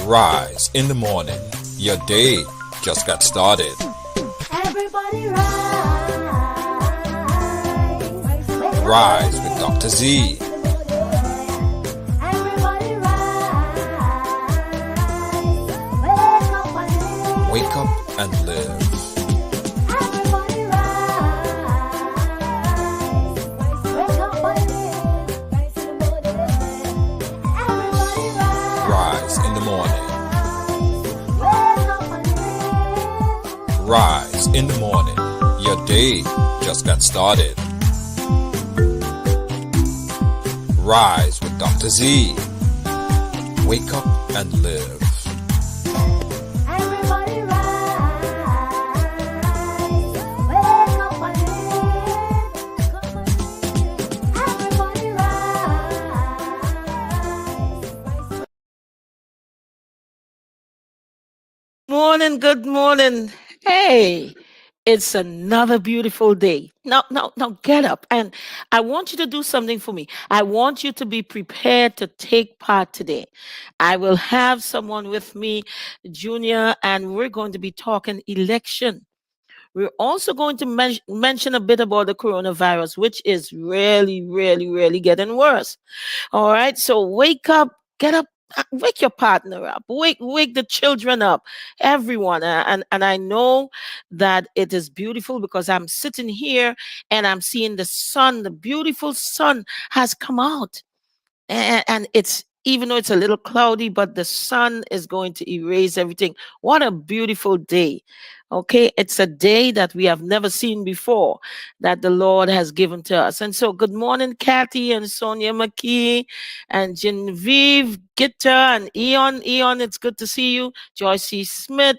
Rise in the morning. Your day just got started. Everybody rise. Rise with Dr. Zee. Everybody rise. Wake up and live. Everybody rise. Wake up and live. Everybody rise. Rise in the morning. Wake up and live. Rise in the morning. Your day just got started. Rise with Dr. Zee. Wake up and live. Everybody rise. Wake up and live. Everybody rise. Good morning. Hey, it's another beautiful day. Now, get up. And I want you to do something for me. I want you to be prepared to take part today. I will have someone with me, Junior, and we're going to be talking election. We're also going to mention a bit about the coronavirus, which is really getting worse. All right. So wake up, get up, wake your partner up, wake the children up, everyone. And I know that it is beautiful because I'm sitting here and I'm seeing the sun, the beautiful sun has come out, and it's, even though it's a little cloudy, but the sun is going to erase everything. What a beautiful day. Okay, it's a day that we have never seen before, that the Lord has given to us. And so good morning, Kathy and Sonia McKee and Genevieve Gitter and Eon, it's good to see you. Joyce C. Smith,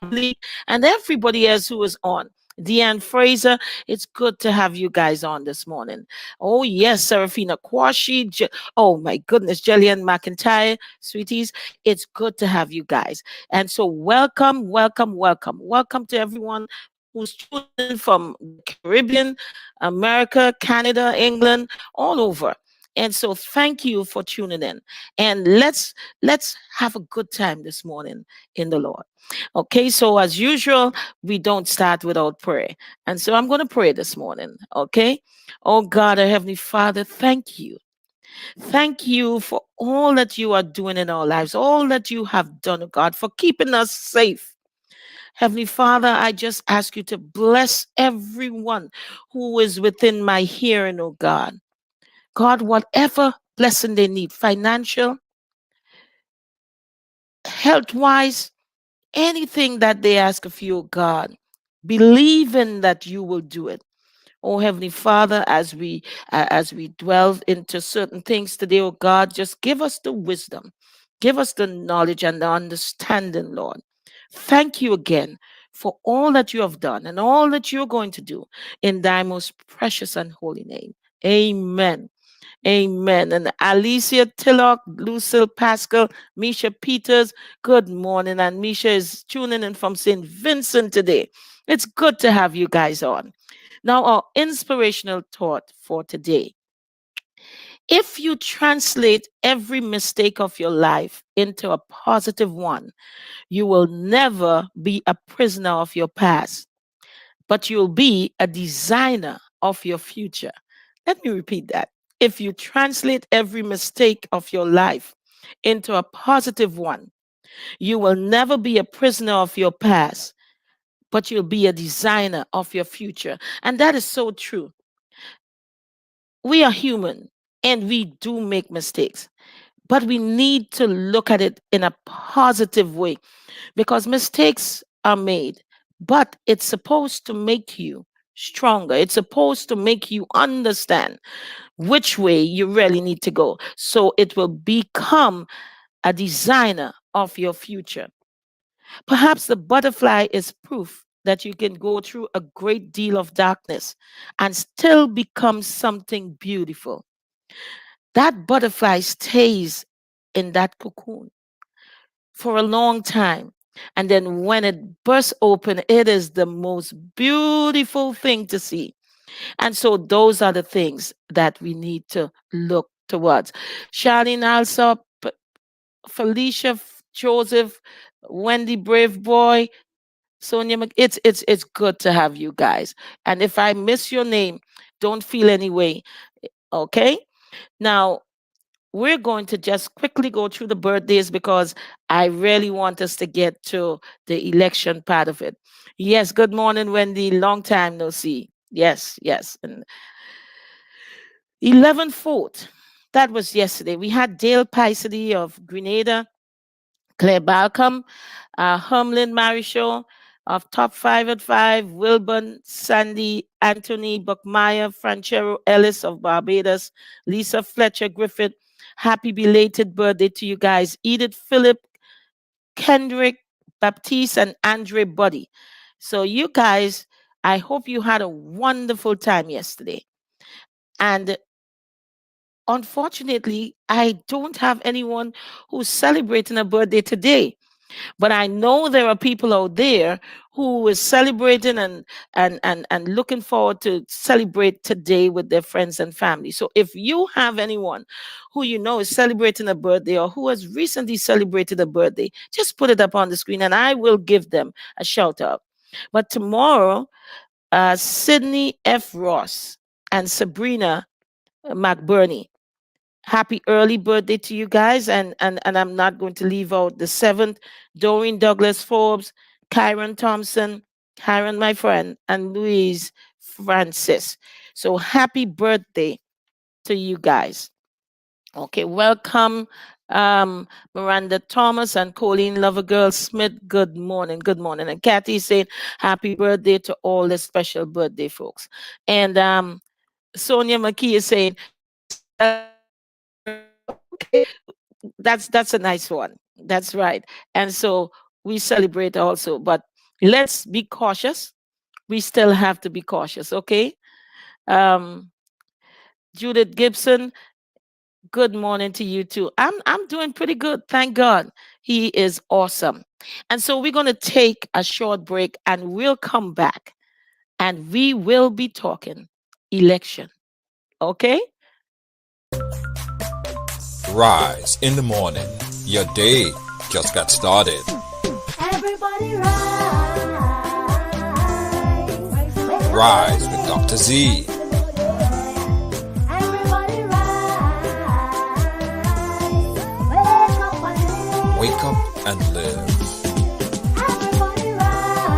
and everybody else who is on. Deanne Fraser, it's good to have you guys on this morning. Oh, yes, Serafina Kwashi. Oh, my goodness, Jillian McIntyre, sweeties. It's good to have you guys. And so, welcome to everyone who's tuning in from the Caribbean, America, Canada, England, all over. And so, thank you for tuning in. And let's have a good time this morning in the Lord. Okay, so as usual, we don't start without prayer. And so I'm going to pray this morning. Okay. Oh God, our Heavenly Father, thank you. Thank you for all that you are doing in our lives, all that you have done, oh God, for keeping us safe. Heavenly Father, I just ask you to bless everyone who is within my hearing, oh God. God, whatever blessing they need, financial, health wise, anything that they ask of you, oh God, believing that you will do it. Oh Heavenly Father, as we delve into certain things today, oh God, just give us the wisdom, give us the knowledge and the understanding, Lord. Thank you again for all that you have done and all that you're going to do in thy most precious and holy name. Amen. Amen. And Alicia Tillock, Lucille Pascal, Misha Peters, good morning. And Misha is tuning in from St. Vincent today. It's good to have you guys on. Now, our inspirational thought for today. If you translate every mistake of your life into a positive one, you will never be a prisoner of your past, but you'll be a designer of your future. Let me repeat that. If you translate every mistake of your life into a positive one, you will never be a prisoner of your past, but you'll be a designer of your future. And that is so true. We are human and we do make mistakes, but we need to look at it in a positive way, because mistakes are made, but it's supposed to make you stronger. It's supposed to make you understand which way you really need to go. So it will become a designer of your future. Perhaps the butterfly is proof that you can go through a great deal of darkness and still become something beautiful. That butterfly stays in that cocoon for a long time. And then when it bursts open, it is the most beautiful thing to see. And so those are the things that we need to look towards. Charlene Alsop, Felicia Joseph, Wendy Brave Boy, Sonia. It's good to have you guys. And if I miss your name, don't feel any way. Okay. Now we're going to just quickly go through the birthdays because I really want us to get to the election part of it. Yes. Good morning, Wendy. Long time no see. Yes. Yes. And 11 foot. That was yesterday. We had Dale Pisedy of Grenada, Claire Balcom, Humlin Marishaw of Top 5 at 5, Wilburn, Sandy, Anthony Buckmeyer, Franchero Ellis of Barbados, Lisa Fletcher Griffith. Happy belated birthday to you guys. Edith Phillip, Kendrick, Baptiste, and Andre Buddy. So, you guys, I hope you had a wonderful time yesterday. And unfortunately, I don't have anyone who's celebrating a birthday today. But I know there are people out there who is celebrating and looking forward to celebrate today with their friends and family. So if you have anyone who you know is celebrating a birthday or who has recently celebrated a birthday, just put it up on the screen and I will give them a shout out. But tomorrow, Sydney F. Ross and Sabrina McBurney, happy early birthday to you guys. And I'm not going to leave out the seventh, Doreen Douglas Forbes, Kyron Thompson, Karen, my friend, and Louise Francis. So happy birthday to you guys. Okay, welcome. Miranda Thomas and Colleen Lovergirl Smith. Good morning. Good morning. And Kathy saying happy birthday to all the special birthday folks. And Sonia McKee is saying okay, that's a nice one. That's right. And so we celebrate also, but let's be cautious. We still have to be cautious, okay? Um, Judith Gibson, good morning to you too. I'm doing pretty good, thank God. He is awesome. And so we're going to take a short break and we'll come back and we will be talking election, okay? Rise in the morning. Your day just got started. Everybody rise. Wake Rise with Dr. Z. Everybody rise. Wake up and live. Wake up and live. Everybody rise.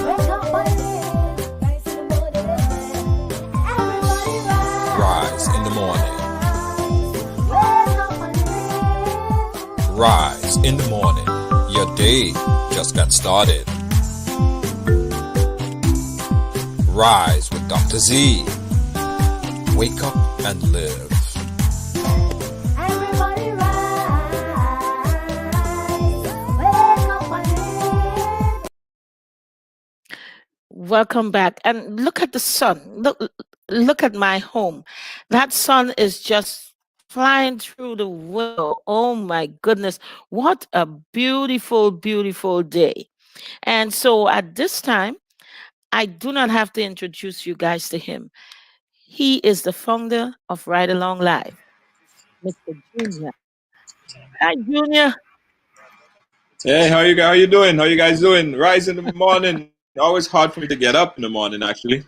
Wake up and live. Everybody Rise in the morning. wake up and live. Rise in the morning. Your day just got started. Rise with Dr. Z. Wake up and live. Everybody rise. Wake up and live. Welcome back. And look at the sun. Look at my home. That sun is just flying through the window. Oh my goodness. What a beautiful, beautiful day. And so at this time, I do not have to introduce you guys to him. He is the founder of Ride Along Live, Mr. Junior. Hi, Junior. Hey, how you doing? How you guys doing? Rise in the morning. Always hard for me to get up in the morning, actually.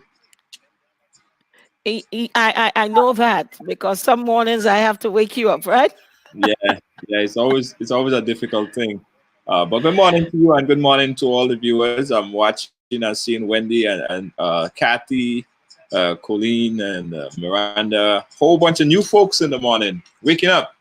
I know that because some mornings I have to wake you up, right? Yeah, yeah. It's always a difficult thing. But good morning to you and good morning to all the viewers. I'm watching and seeing Wendy and Kathy, Colleen and Miranda. Whole bunch of new folks in the morning. Waking up.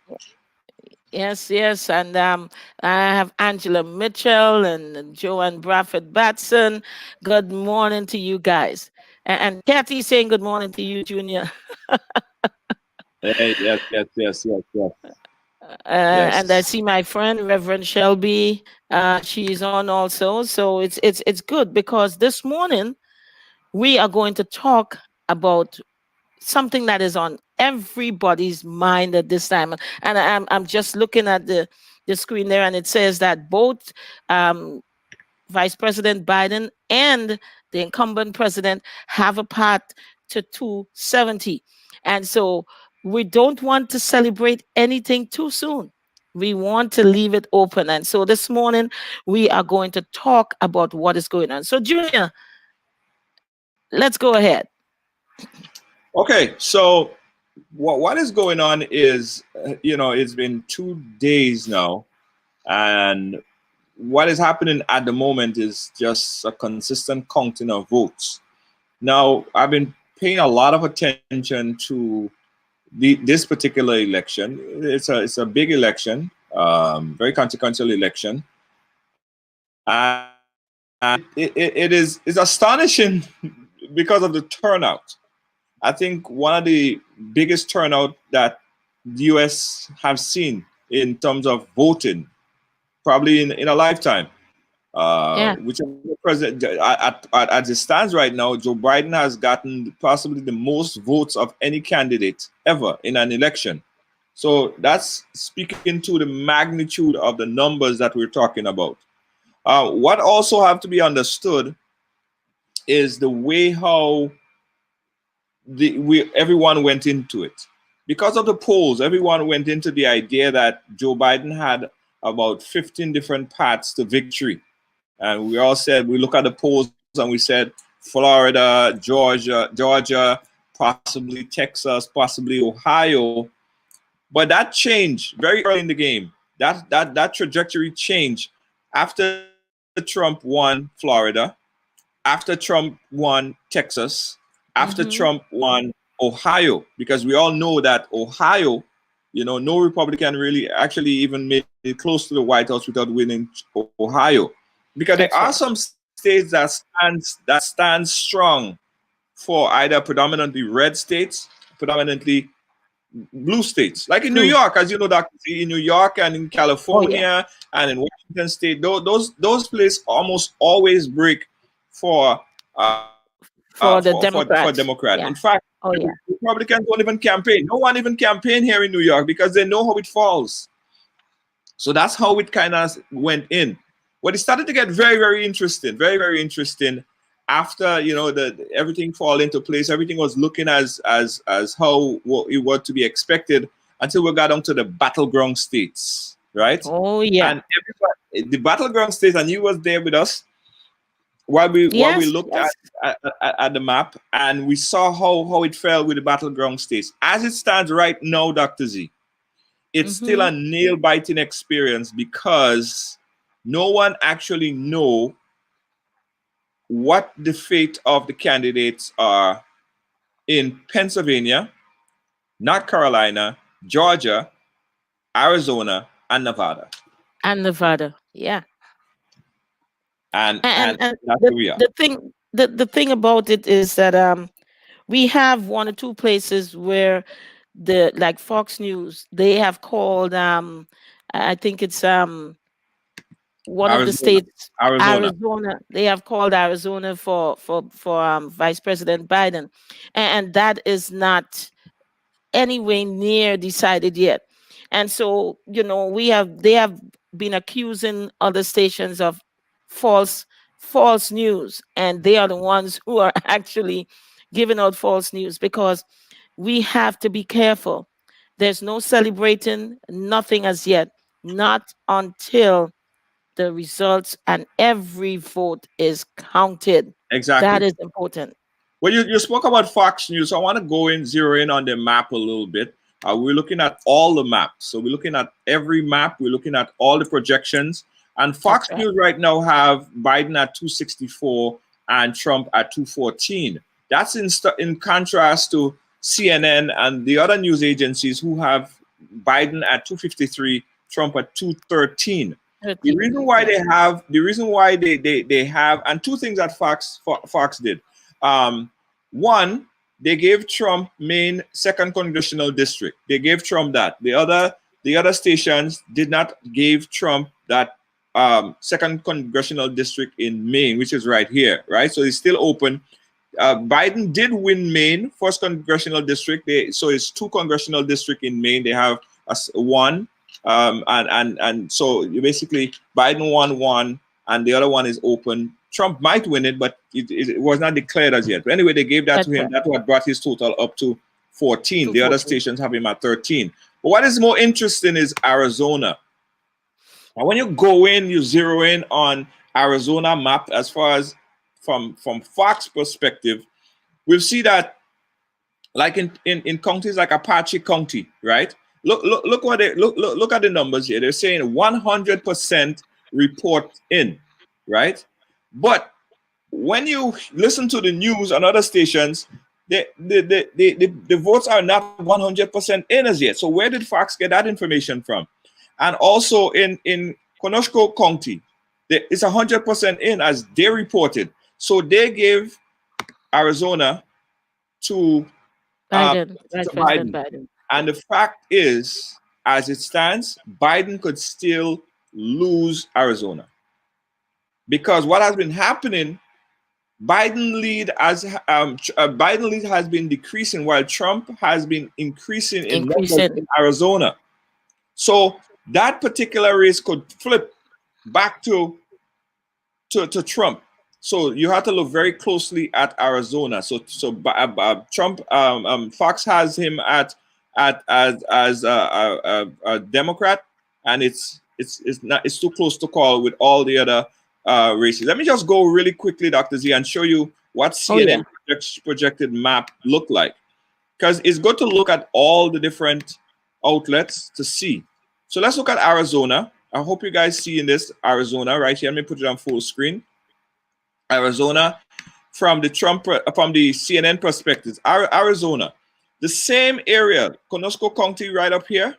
Yes, yes, and I have Angela Mitchell and Joanne Bradford Batson. Good morning to you guys, and Kathy saying good morning to you, Junior. Hey, yes. And I Yes. see my friend Reverend Shelby. She's on also, so it's good because this morning we are going to talk about something that is on everybody's mind at this time. And I'm just looking at the screen there, and it says that both um, Vice President Biden and the incumbent president have a path to 270. And so we don't want to celebrate anything too soon. We want to leave it open. And so this morning, we are going to talk about what is going on. So, Junior, let's go ahead. Okay, so what is going on is, it's been 2 days now, and what is happening at the moment is just a consistent counting of votes. Now, I've been paying a lot of attention to this particular election. It's a big election, very consequential election, and it's astonishing because of the turnout. I think one of the biggest turnout that the U.S. have seen in terms of voting, probably in a lifetime. Yeah. Whichever president, as it stands right now, Joe Biden has gotten possibly the most votes of any candidate ever in an election. So that's speaking to the magnitude of the numbers that we're talking about. What also have to be understood is the way how everyone went into it. Because of the polls, everyone went into the idea that Joe Biden had about 15 different paths to victory. And we all said, we look at the polls and we said Florida, Georgia, possibly Texas, possibly Ohio. But that changed very early in the game. That trajectory changed after Trump won Florida, after Trump won Texas, after Mm-hmm. Trump won Ohio, because we all know that Ohio, no Republican really actually even made it close to the White House without winning Ohio, because there are That's some right. states that stands strong for either predominantly red states, predominantly blue states, like in New Blue. York, as you know, Dr. Z, in New York and in Oh, yeah. California and in Washington State, those places almost always break for For the for Democrats. Democrat. In Yeah. fact, Oh, yeah. Republicans don't even campaign. No one even campaign here in New York because they know how it falls. So that's how it kind of went in. But it started to get very, very interesting, very, very interesting. After the everything fall into place, everything was looking as how it was to be expected until we got down to the battleground states, right? Oh, yeah. And everybody, the battleground states, and you was there with us while we Yes. looked Yes. at the map, and we saw how it fell with the battleground states. As it stands right now, Dr. Z, it's still Mm-hmm. a nail biting experience because no one actually know what the fate of the candidates are in Pennsylvania, North Carolina, Georgia, Arizona, and Nevada. And Nevada. Yeah. And And that's the where we are. the thing about it is that we have one or two places where the like Fox News, they have called I think it's one of the Arizona. states, Arizona. Arizona. They have called Arizona for Vice President Biden, and that is not anywhere near decided yet. And so, they have been accusing other stations of false false news, and they are the ones who are actually giving out false news, because we have to be careful. There's no celebrating, nothing as yet, not until the results and every vote is counted. That Exactly. is important. Well, you spoke about Fox News, so I want to zero in on the map a little bit. We're looking at all the maps. So we're looking at every map. We're looking at all the projections. And Fox That's right. News right now have Biden at 264 and Trump at 214. That's in contrast to CNN and the other news agencies who have Biden at 253, Trump at 213. The 13. reason why Yeah. they have, and two things that Fox did. One, they gave Trump Maine second congressional district. They gave Trump that. The other stations did not give Trump that second congressional district in Maine, which is right here, right? So it's still open. Biden did win Maine, first congressional district. So it's two congressional district in Maine. They have one, and so you basically Biden won one, and the other one is open. Trump might win it, but it was not declared as yet. But anyway, they gave that to That's him. right. That's what brought his total up to 14. The other 214. stations have him at 13. But what is more interesting is Arizona. And when you go in, you zero in on Arizona map as far as from Fox perspective, we'll see that like in counties like Apache County, right? Look what they look at the numbers here. They're saying 100% report in, right? But when you listen to the news on other stations, the votes are not 100% in as yet. So where did Fox get that information from? And also in Conestoga County, it's 100% in as they reported. So they gave Arizona to Biden, Vice to President Biden. Biden. And the fact is, as it stands, Biden could still lose Arizona because what has been happening, Biden lead has been decreasing while Trump has been increasing in numbers Increasing. in Arizona. So that particular race could flip back to Trump. So you have to look very closely at Arizona. Trump, Fox has him at as a Democrat, and it's too close to call with all the other races. Let me just go really quickly, Dr. Z, and show you what Oh yeah. CNN projected map look like, because it's good to look at all the different outlets to see. So let's look at Arizona. I hope you guys see in this Arizona right here. Let me put it on full screen. Arizona, from the CNN perspective, Arizona, the same area, Conestoga County, right up here,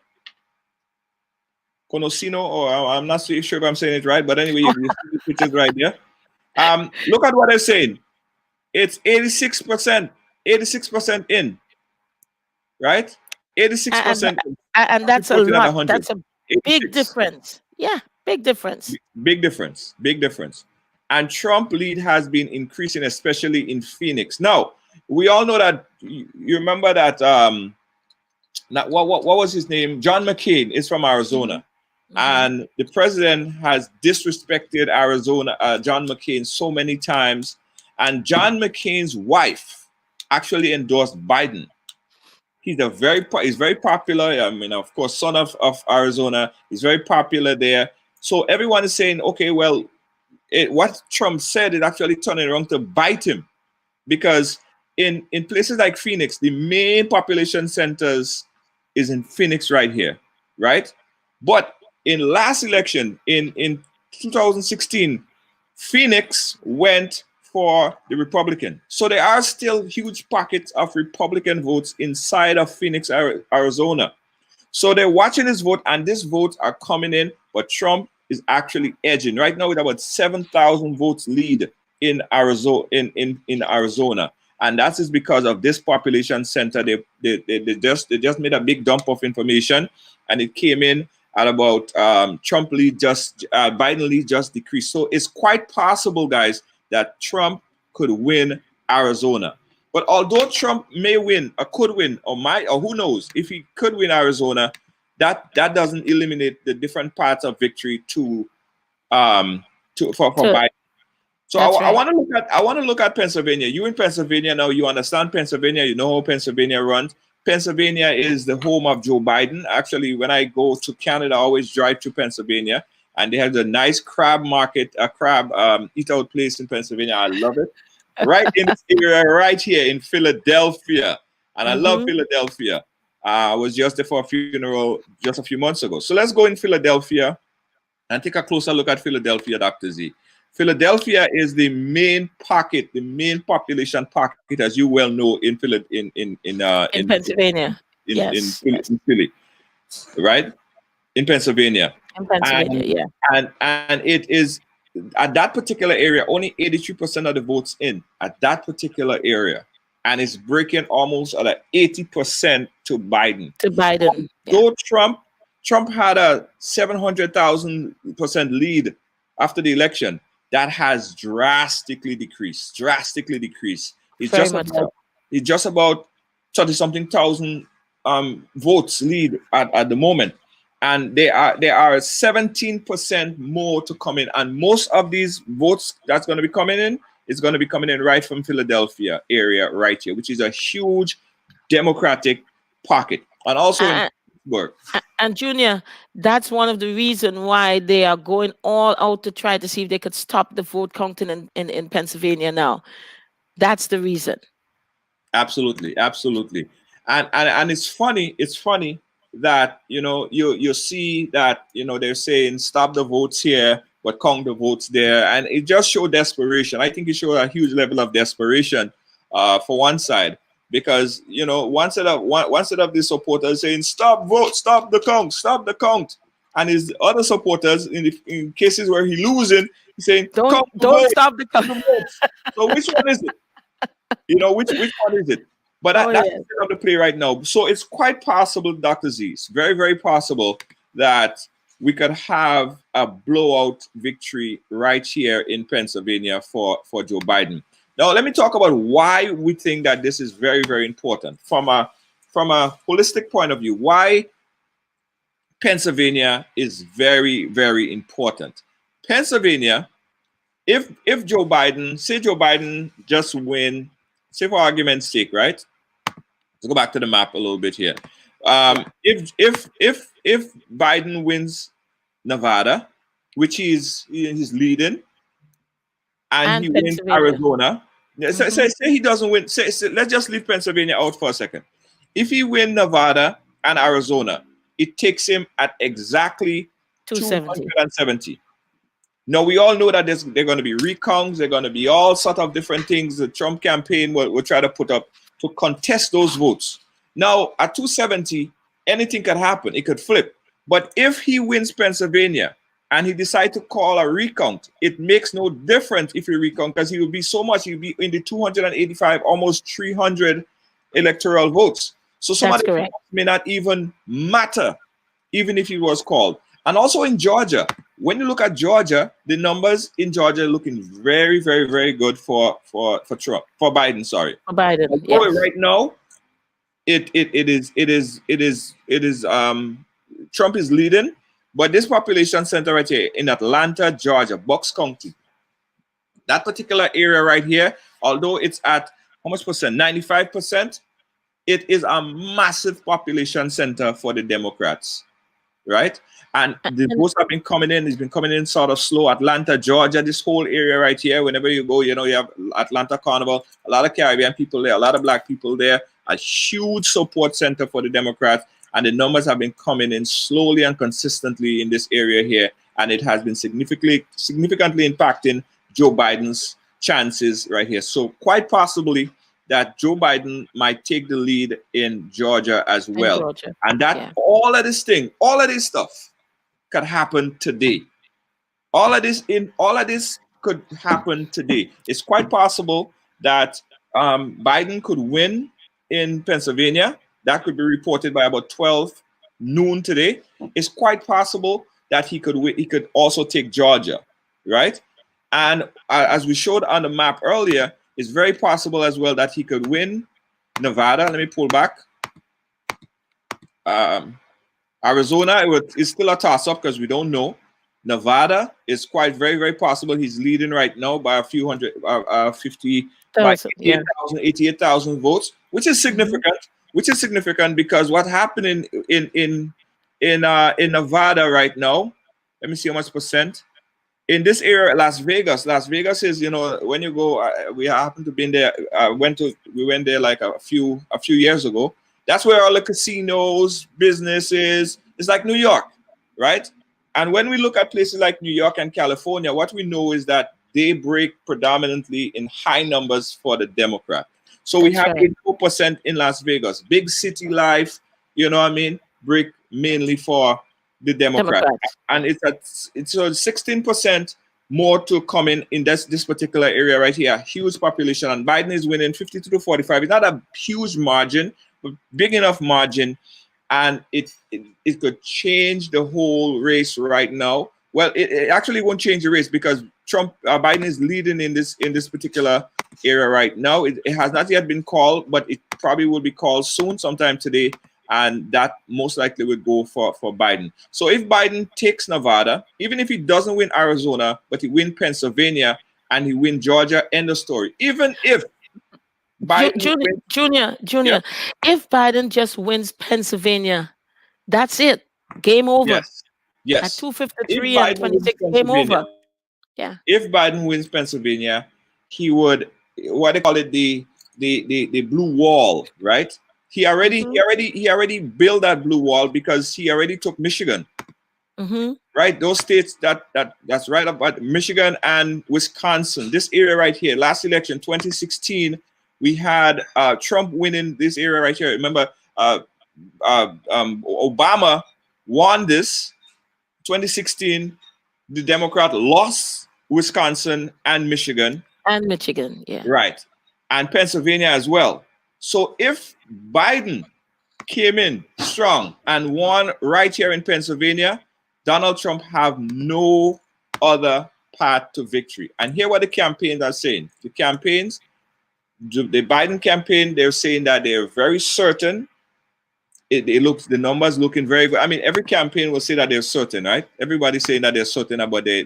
Conosino, or I'm not so sure if I'm saying it right, but anyway, you see the pictures right there. Look at what they're saying. It's 86%, 86% in, right? 86% And that's a reported at lot. 100. That's a big 86. difference. Yeah, big difference. Big difference. Big difference. And Trump lead has been increasing, especially in Phoenix. Now, we all know that you remember that what was his name? John McCain is from Arizona. Mhm. And the president has disrespected Arizona, John McCain, so many times. And John McCain's wife actually endorsed Biden. He's very popular. I mean, of course, son of Arizona. He's very popular there. So everyone is saying, okay, well, what Trump said is actually turning around to bite him, because in places like Phoenix, the main population centers is in Phoenix right here, right? But in last election in 2016, Phoenix went for the Republican. So there are still huge pockets of Republican votes inside of Phoenix, Arizona. So they're watching this vote, and these votes are coming in, but Trump is actually edging right now with about 7,000 votes lead in Arizona. In Arizona, and that is because of this population center. They just made a big dump of information, and it came in at about Trump lead just Biden lead just decreased. So it's quite possible, guys, that Trump could win Arizona. But although Trump may win or could win or might, or who knows, if he could win Arizona, that doesn't eliminate the different parts of victory for So Biden. So that's I right. want to look at Pennsylvania. You in Pennsylvania now, you understand Pennsylvania, you know how Pennsylvania runs. Pennsylvania is the home of Joe Biden. Actually, when I go to Canada, I always drive to Pennsylvania, and they have a nice crab market, a crab eat out place in Pennsylvania. I love it. Right in this area, right here in Philadelphia. And I love Hmm. Philadelphia. I was just there for a funeral just a few months ago. So let's go in Philadelphia and take a closer look at Philadelphia, Dr. Z. Philadelphia is the main pocket, the main population pocket, as you well know, in In Pennsylvania. Yes, yes. in Philly, right? In Pennsylvania, In Pennsylvania, and yeah. and it is at that particular area only 83% of the votes in at that particular area, and it's breaking almost at 80% to Biden. To Biden. Yeah. Though Trump had a 700,000% lead after the election, that has drastically decreased. Drastically decreased. Very much so. He's just about 30 something thousand votes lead at the moment. And there are 17% more to come in. And most of these votes that's going to be coming in is going to be coming in right from Philadelphia area right here, which is a huge Democratic pocket. And also in Uh, Pittsburgh. And Junior, that's one of the reason why they are going all out to try to see if they could stop the vote counting in Pennsylvania now. That's the reason. Absolutely, absolutely. And it's funny that you see that they're saying stop the votes here but count the votes there, and it just showed desperation. I think it showed a huge level of desperation for one side, because one set of the supporters saying stop vote, stop the count, and his other supporters in cases where he losing, he's saying Don't count the don't vote, stop the count count. the votes. So which one is it? Which one is it? But Oh that's yes, the state of the play right now. So it's quite possible, Dr. Z, it's very, very possible that we could have a blowout victory right here in Pennsylvania for Joe Biden. Now, let me talk about why we think that this is very, very important from a holistic point of view. Why Pennsylvania is very, very important. Pennsylvania, if Joe Biden just win, say for argument's sake, right? Let's go back to the map a little bit here. yeah. If Biden wins Nevada, which he's leading, and And he wins Pennsylvania. Arizona, Hmm. say he doesn't win. Let's just leave Pennsylvania out for a second. If he win Nevada and Arizona, it takes him at exactly 270. 270. Now we all know that there are going to be recounts. There are going to be all sort of different things the Trump campaign will try to put up to contest those votes. Now at 270, anything could happen. It could flip. But if he wins Pennsylvania and he decides to call a recount, it makes no difference if he recount, because he will be so much. He'll be in the 285, almost 300 electoral votes. So some of That's the correct. may not even matter, even if he was called. And also in Georgia, when you look at Georgia, the numbers in Georgia are looking very, very, very good for Trump, for Biden. Sorry. For Biden, Although yes. right now it is Trump is leading, but this population center right here in Atlanta, Georgia, Bucks County, that particular area right here, although it's at how much percent? 95%. It is a massive population center for the Democrats, right? And the And votes have been coming in. It's been coming in sort of slow. Atlanta, Georgia, this whole area right here. Whenever you go, you have Atlanta Carnival, a lot of Caribbean people there, a lot of black people there, a huge support center for the Democrats. And the numbers have been coming in slowly and consistently in this area here. And it has been significantly impacting Joe Biden's chances right here. So quite possibly that Joe Biden might take the lead in Georgia as in well. Georgia. And that Yeah. all of this stuff could happen today. All of this could happen today. It's quite possible that Biden could win in Pennsylvania. That could be reported by about 12 noon today. It's quite possible that he could also take Georgia, right? And as we showed on the map earlier, it's very possible as well that he could win Nevada. Let me pull back. Um, Arizona is still a toss up because we don't know. Nevada is quite very, very possible. He's leading right now by a few hundred, 50, by Thousand. Yeah. 88,000 votes, which is Hmm. significant. Which is significant because what happened in Nevada right now. Let me see how much percent in this area. Las Vegas is, when you go, we happen to be in there. We went there like a few years ago. That's where all the casinos, businesses. It's like New York, right? And when we look at places like New York and California, what we know is that they break predominantly in high numbers for the Democrat. So we That's have right. 84% in Las Vegas, big city life. You know what I mean? Break mainly for the Democrat, Democrats. and it's a 16% more to come in this particular area right here. Huge population, and Biden is winning 52 to 45. It's not a huge margin, but big enough margin, and it could change the whole race right now. Well, it actually won't change the race because Biden is leading in this particular area right now. It has not yet been called, but it probably will be called soon, sometime today, and that most likely would go for Biden. So if Biden takes Nevada, even if he doesn't win Arizona, but he win Pennsylvania and he win Georgia, end of story. Even if Biden Junior, wins, Junior, yeah, Junior. If Biden just wins Pennsylvania, That's it. Game over. Yes. At Yes. If 2:53 and Biden wins 26, game Pennsylvania, over. Yeah. if Biden wins Pennsylvania, he would, what they call it, the blue wall, right? Mm-hmm. He already built that blue wall because he already took Michigan, Mm-hmm. right? Those states that's right about Michigan and Wisconsin. This area right here, last election, 2016, we had Trump winning this area right here. Remember, Obama won this 2016. The Democrat lost Wisconsin and Michigan, And Michigan. Yeah. right, and Pennsylvania as well. So if Biden came in strong and won right here in Pennsylvania, Donald Trump have no other path to victory. And here what the campaigns are saying. The campaigns, the Biden campaign, they're saying that they're very certain. It looks, the numbers looking very good. I mean, every campaign will say that they're certain, right? Everybody's saying that they're certain about their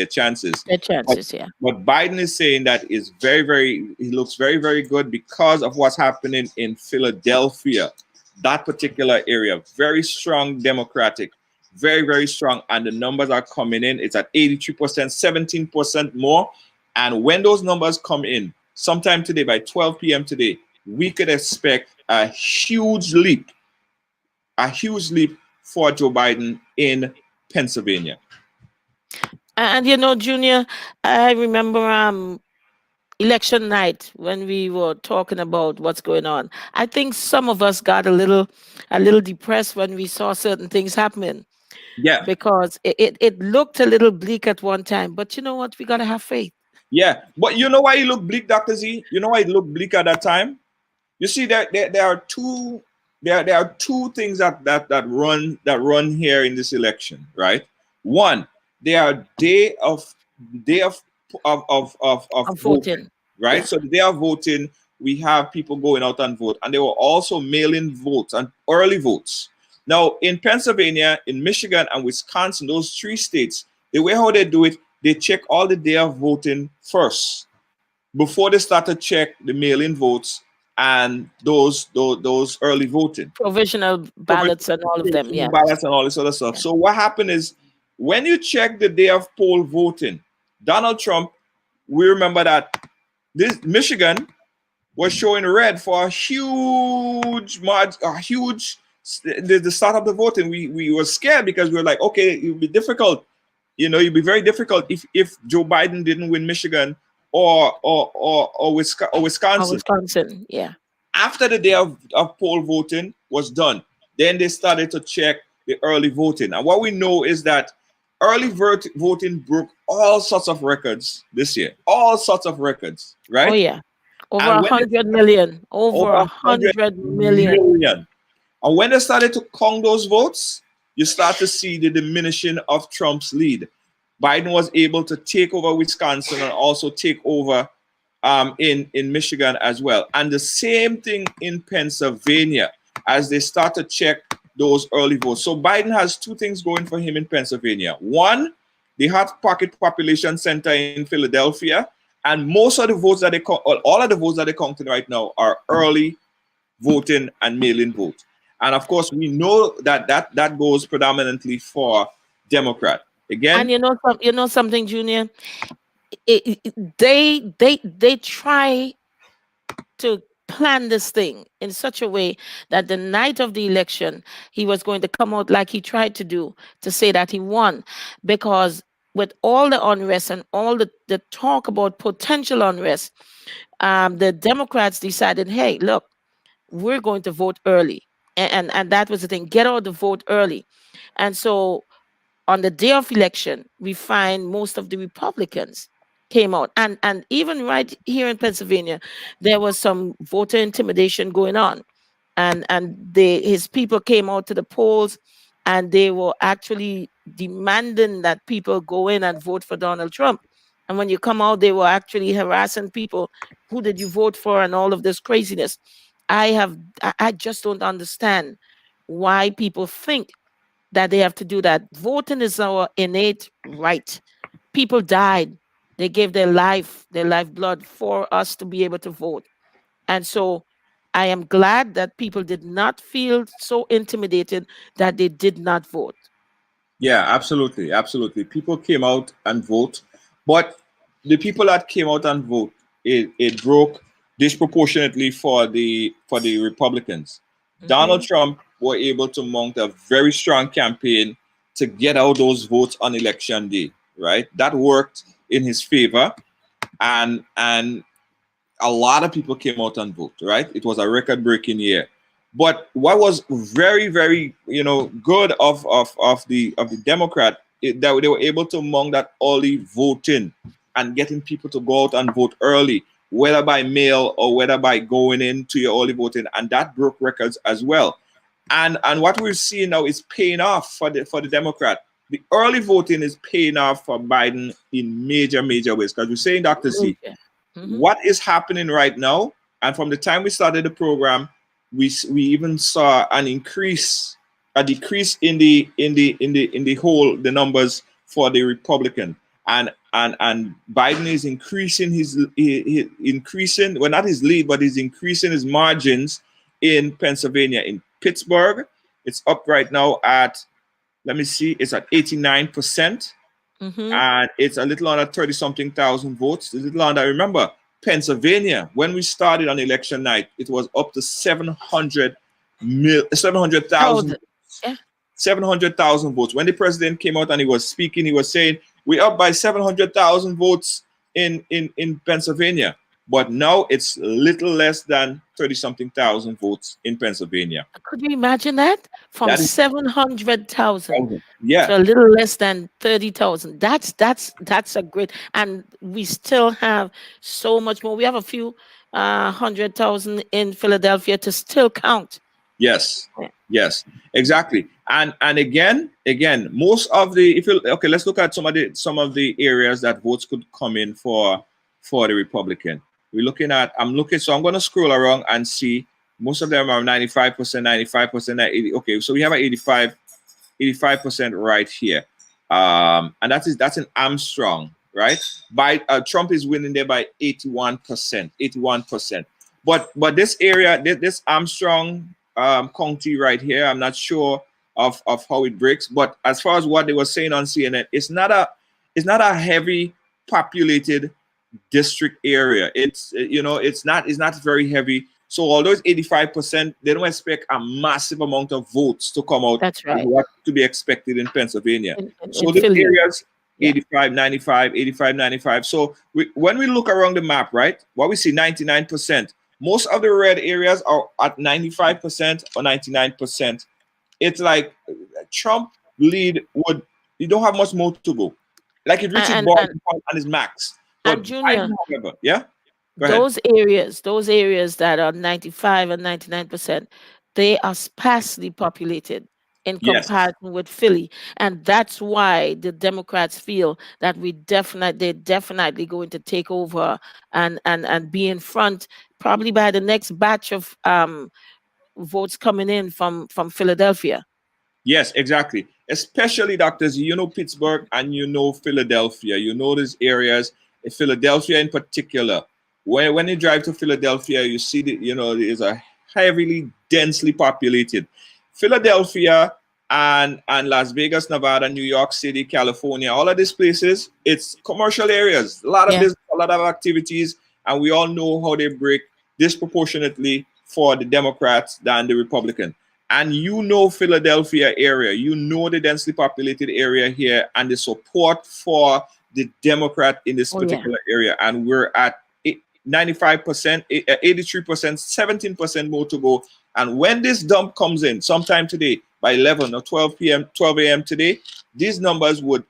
chances. The But chances. Yeah. what Biden is saying that is very, very, he looks very, very good because of what's happening in Philadelphia, that particular area. Very strong Democratic, very, very strong. And the numbers are coming in. It's at 83%, 17% more. And when those numbers come in, sometime today, by 12 p.m. today, we could expect a huge leap for Joe Biden in Pennsylvania. And Junior, I remember election night when we were talking about what's going on. I think some of us got a little depressed when we saw certain things happening Yeah, because it looked a little bleak at one time. But you know what? We gotta have faith. yeah. But you know why it looked bleak, Dr. Z? You know why it looked bleak at that time? You see, there are there are two things that run here in this election, right? One, there are day of I'm voting, voting. right? Yeah. So the day of voting, we have people going out and vote, and there were also mail-in votes and early votes. Now in Pennsylvania, in Michigan, and Wisconsin, those three states, the way how they do it, they check all the day of voting first before they start to check the mail-in votes and those early voting Provisional ballots and all of them. provisional Yeah. ballots and all this other stuff. Yeah. So what happened is when you check the day of poll voting, Donald Trump, we remember that this Michigan was showing red for a huge margin, a huge the start of the voting. We were scared because we were like, okay, it would be difficult. It'd be very difficult if Joe Biden didn't win Michigan or Wisconsin. Wisconsin. Yeah. After the day of poll voting was done, then they started to check the early voting. And what we know is that voting broke all sorts of records this year, all sorts of records, Oh right? yeah. Over And a when they, hundred million. Over over a 100 hundred million. million. And when they started to count those votes, you start to see the diminishing of Trump's lead. Biden was able to take over Wisconsin and also take over in Michigan as well. And the same thing in Pennsylvania as they start to check those early votes. So Biden has two things going for him in Pennsylvania. One, the hot pocket population center in Philadelphia, and most of the votes that all of the votes that they're counting right now are early voting and mail-in vote. And of course, we know that goes predominantly for Democrat. And Again, something, Junior. They try to plan this thing in such a way that the night of the election he was going to come out like he tried to do to say that he won, because with all the unrest and all the talk about potential unrest, the Democrats decided, hey, look, we're going to vote early. And that was the thing, get out the vote early. And so on the day of election, we find most of the Republicans came out, and even right here in Pennsylvania, there was some voter intimidation going on, and his people came out to the polls, and they were actually demanding that people go in and vote for Donald Trump. And when you come out, they were actually harassing people. Who did you vote for? And all of this craziness. I just don't understand why people think that they have to do that. Voting is our innate right. People died. They gave their lifeblood for us to be able to vote. And so I am glad that people did not feel so intimidated that they did not vote. Yeah, absolutely, absolutely. People came out and vote, but the people that came out and vote, it broke disproportionately for the Republicans. Donald Hmm. Trump were able to mount a very strong campaign to get out those votes on election day. Right, that worked in his favor, and a lot of people came out and voted, right? It was a record-breaking year. But what was very, very, good of the Democrat that they were able to mount that early voting and getting people to go out and vote early, whether by mail or whether by going into your early voting, and that broke records as well. And what we're seeing now is paying off for the Democrat. The early voting is paying off for Biden in major, major ways. Because we're saying, Dr. Z, Hmm. what is happening right now, and from the time we started the program, we even saw an increase, a decrease in the whole the numbers for the Republican, and Biden is increasing increasing, well, not his lead, but he's increasing his margins in Pennsylvania. In Pittsburgh, it's up right now at, let me see, it's at 89%, Hmm. and it's a little under 30 something thousand votes. A little under, remember, Pennsylvania, when we started on election night, it was up to 700,000 Thousand. Yeah. 700,000 votes. When the president came out and he was speaking, he was saying, we're up by 700,000 votes in Pennsylvania. But now it's little less than 30 something thousand votes in Pennsylvania. Could you imagine that? From That is 700,000 yeah. to a little less than 30,000. That's a great, and we still have so much more. We have a few 100,000 in Philadelphia to still count. Yes, Yeah. yes, exactly. And again, most of the, if you okay, let's look at some of the areas that votes could come in for the Republican. We're looking at, I'm looking, so I'm going to scroll around and see. Most of them are 95%, 95%, 80. Okay, so we have an 85% right here. And that's in Armstrong, right? By Trump is winning there by 81%, 81%. But this area, this Armstrong county right here, I'm not sure of how it breaks. But as far as what they were saying on CNN, it's not a heavy populated district area. It's not very heavy. So although it's 85%, they don't expect a massive amount of votes to come out That's as right. what to be expected in Pennsylvania. In So this Philly. area's Yeah. 85, 95, 85, 95. So when we look around the map, right, what we see 99%. Most of the red areas are at 95% or 99%. It's like Trump lead would, you don't have much more to go. Like it reaches And boiling point and is max. and But Biden, Junior, however, yeah, go ahead. those areas that are 95 and 99%, they are sparsely populated in Yes, comparison with Philly. And that's why the Democrats feel that they're definitely going to take over and be in front probably by the next batch of votes coming in from Philadelphia. yes, exactly. Especially, doctors, you know Pittsburgh and you know Philadelphia. You know these areas, Philadelphia in particular. When you drive to Philadelphia, you see it is a heavily densely populated. Philadelphia and Las Vegas, Nevada, New York City, California, all of these places, it's commercial areas, a lot of Yeah. business, a lot of activities, and we all know how they break disproportionately for the Democrats than the Republican. And you know Philadelphia area, you know the densely populated area here, and the support for the Democrat in this Oh yeah. particular area. And we're at 95%, 83%, 17% more to go. And when this dump comes in, sometime today, by 11 or 12 p.m., 12 a.m. today, these numbers would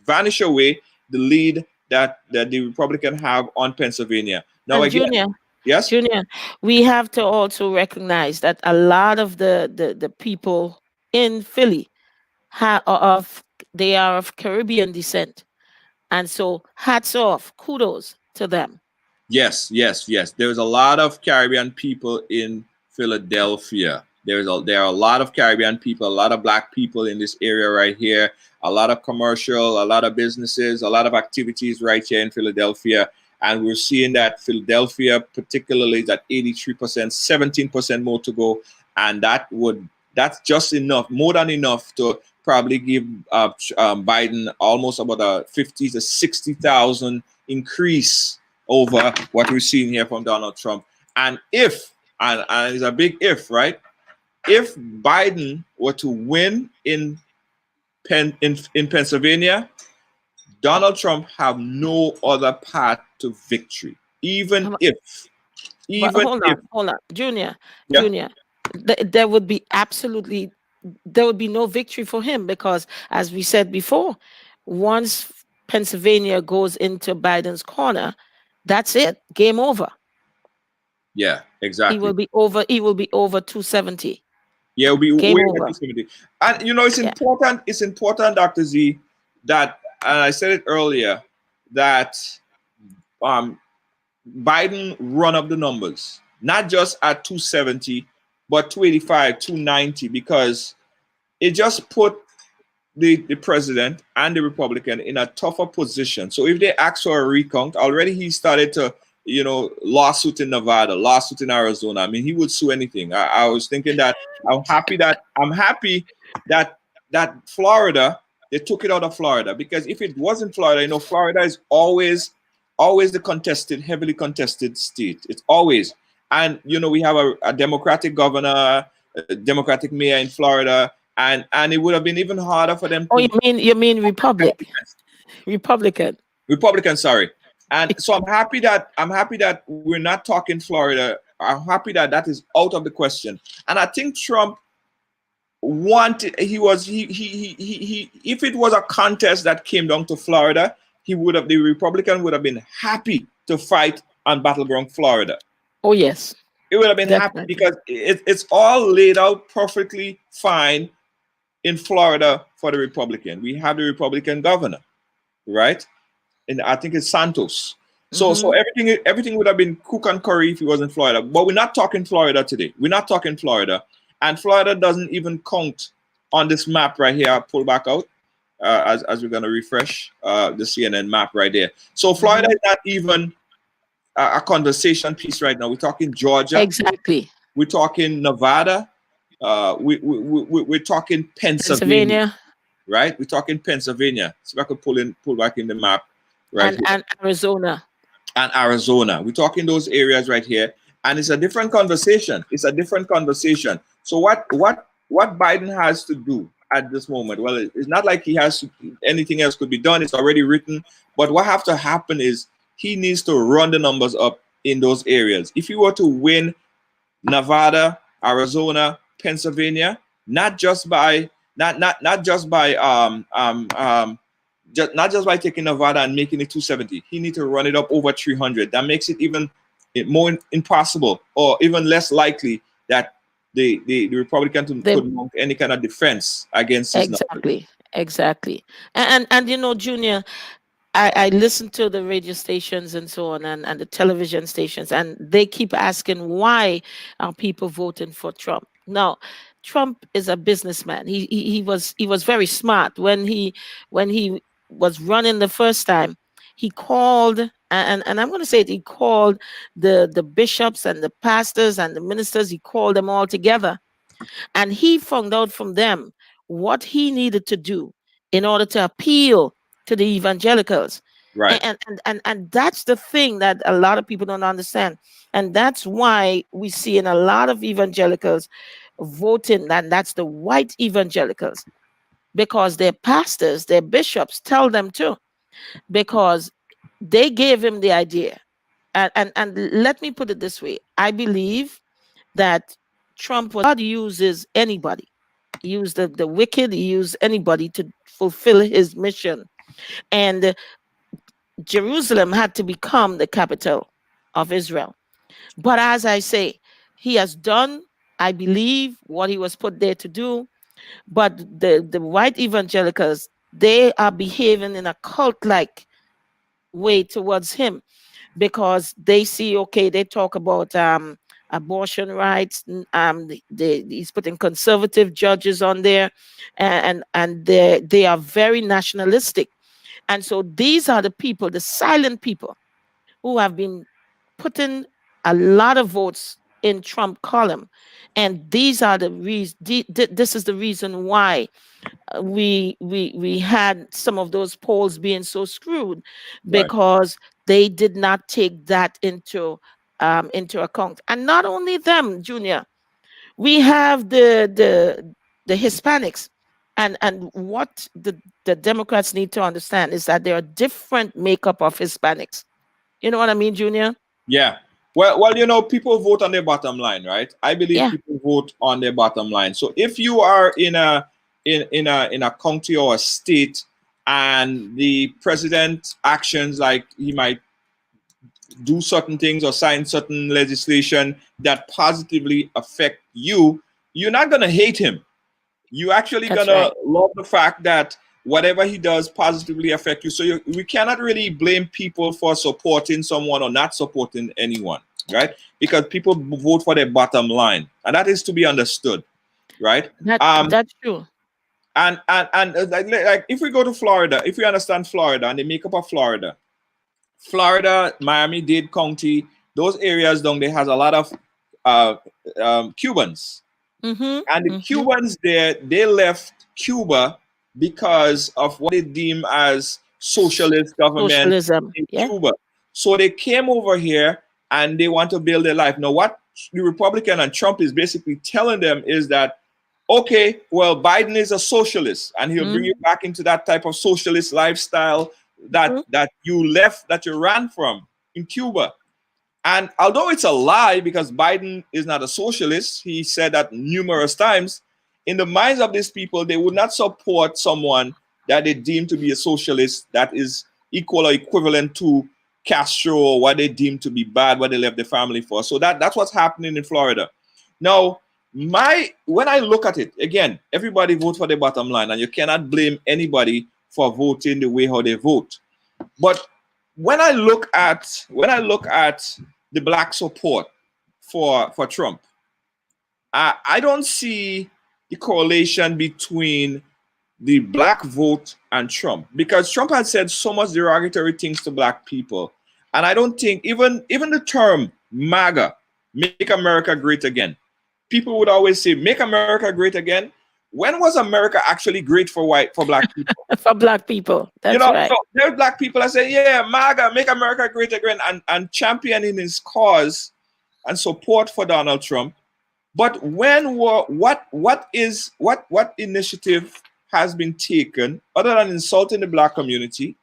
vanish away the lead that the Republican have on Pennsylvania. Now And again, yes, Junior, we have to also recognize that a lot of the people in Philly are they are of Caribbean descent. And so hats off, kudos to them. yes, yes, yes. There's a lot of Caribbean people in Philadelphia. There are a lot of Caribbean people, a lot of black people in this area right here, a lot of commercial, a lot of businesses, a lot of activities right here in Philadelphia. And we're seeing that Philadelphia, particularly, is at 83%, 17% more to go, and that's just enough, more than enough to probably give Biden almost about a 50 to 60,000 increase over what we're seeing here from Donald Trump. And and it's a big if, right? If Biden were to win in Pennsylvania, Donald Trump have no other path to victory. Um, But Even if, hold on, Junior, yeah, Junior. There would be absolutely, there would be no victory for him because, as we said before, once Pennsylvania goes into Biden's corner, that's it. Game over. yeah, He will exactly. be over. He will be over 270. Yeah, it'll be Game way over over. 270. And you know, it's Yeah. important. It's important, Dr. Z, that, and I said it earlier, that um, Biden run up the numbers, not just at 270, but 285, 290, because it just put the president and the Republican in a tougher position. So if they ask for a recount, already he started to, lawsuit in Nevada, lawsuit in Arizona. I mean, he would sue anything. I was thinking that I'm happy that Florida, they took it out of Florida, because if it wasn't Florida, Florida is always the contested, heavily contested state. It's always. And we have a Democratic governor, a Democratic mayor in Florida, and it would have been even harder for them Oh, to you mean Republican? Republican, sorry. And so I'm happy that we're not talking Florida. I'm happy that that is out of the question. And I think Trump wanted he if it was a contest that came down to Florida, the Republican would have been happy to fight on battleground Florida. Oh yes, It would have been happy definitely. because it's all laid out perfectly fine in Florida for the Republican. We have the Republican governor, right? And I think it's Santos. So Hmm. everything would have been cook and curry if he was in Florida. But we're not talking Florida today. We're not talking Florida, and Florida doesn't even count on this map right here. I'll pull back out as we're gonna refresh the CNN map right there. So Florida Hmm. is not even a conversation piece right now. We're talking Georgia. Exactly. We're talking Nevada. We're talking Pennsylvania, Pennsylvania right? We're talking Pennsylvania. So if I could pull back in the map right and here, Arizona. and Arizona. We're talking those areas right here, and it's a different conversation. It's a different conversation. So what Biden has to do at this moment? Well, it's not like he has to, anything else could be done. It's already written. But what have to happen is he needs to run the numbers up in those areas. If he were to win Nevada, Arizona, Pennsylvania, not just by not just by not just by taking Nevada and making it 270. He need to run it up over 300. That makes it even more impossible, or even less likely that the Republican They could mount any kind of defense against his numbers. exactly, exactly. And Junior, I listen to the radio stations and so on, and the television stations, and they keep asking why are people voting for Trump. Now, Trump is a businessman. He was very smart when he was running the first time. He called, and I'm going to say it. He called the bishops and the pastors and the ministers. He called them all together, and he found out from them what he needed to do in order to appeal to the evangelicals. Right. And that's the thing that a lot of people don't understand. And that's why we see in a lot of evangelicals voting, and that's the white evangelicals, because their pastors, their bishops tell them to, because they gave him the idea. And let me put it this way: I believe that Trump was, God uses anybody. He used the wicked, he used anybody to fulfill his mission. And Jerusalem had to become the capital of Israel. But as I say, he has done, I believe, what he was put there to do. But the white evangelicals, they are behaving in a cult like way towards him, because they see, okay, they talk about abortion rights, he's putting conservative judges on there, and they are very nationalistic. And so these are the people, the silent people who have been putting a lot of votes in Trump column. And these are the reasons. This is the reason why we had some of those polls being so screwed, Right. because they did not take that into account. And not only them, Junior, we have the Hispanics. And what the Democrats need to understand is that there are different makeup of Hispanics. You know what I mean, Junior? Yeah. People vote on their bottom line, right? I believe Yeah. people vote on their bottom line. So if you are in a county or a state, and the president actions, like he might do certain things or sign certain legislation that positively affect you, you're not gonna hate him. You actually That's gonna right. love the fact that whatever he does positively affect you. So we cannot really blame people for supporting someone or not supporting anyone, right? Because people vote for their bottom line, and that is to be understood, right? That's true. And like if we go to Florida, if we understand Florida and the makeup of Florida, Miami-Dade County, those areas down there has a lot of uh, Cubans. Mm-hmm. And the Mm-hmm. Cubans there, they left Cuba because of what they deem as socialist government Socialism. in Yeah. Cuba. So they came over here and they want to build their life. Now, what the Republican and Trump is basically telling them is that, okay, well, Biden is a socialist and he'll bring you Mm-hmm. back into that type of socialist lifestyle that you left, that you ran from in Cuba. And although it's a lie because Biden is not a socialist, he said that numerous times, in the minds of these people, they would not support someone that they deem to be a socialist that is equal or equivalent to Castro or what they deem to be bad, what they left their family for. So that's what's happening in Florida. Now, when I look at it, again, everybody vote for the bottom line, and you cannot blame anybody for voting the way how they vote. But when I look at the black support for Trump, I don't see the correlation between the black vote and Trump, because Trump has said so much derogatory things to black people, and I don't think even the term MAGA, Make America Great Again, people would always say Make America Great Again. When was America actually great for black people? For black people. You That's know, right. so there are black people that say, yeah, MAGA, Make America Great Again, and championing his cause and support for Donald Trump. But what initiative has been taken other than insulting the black community,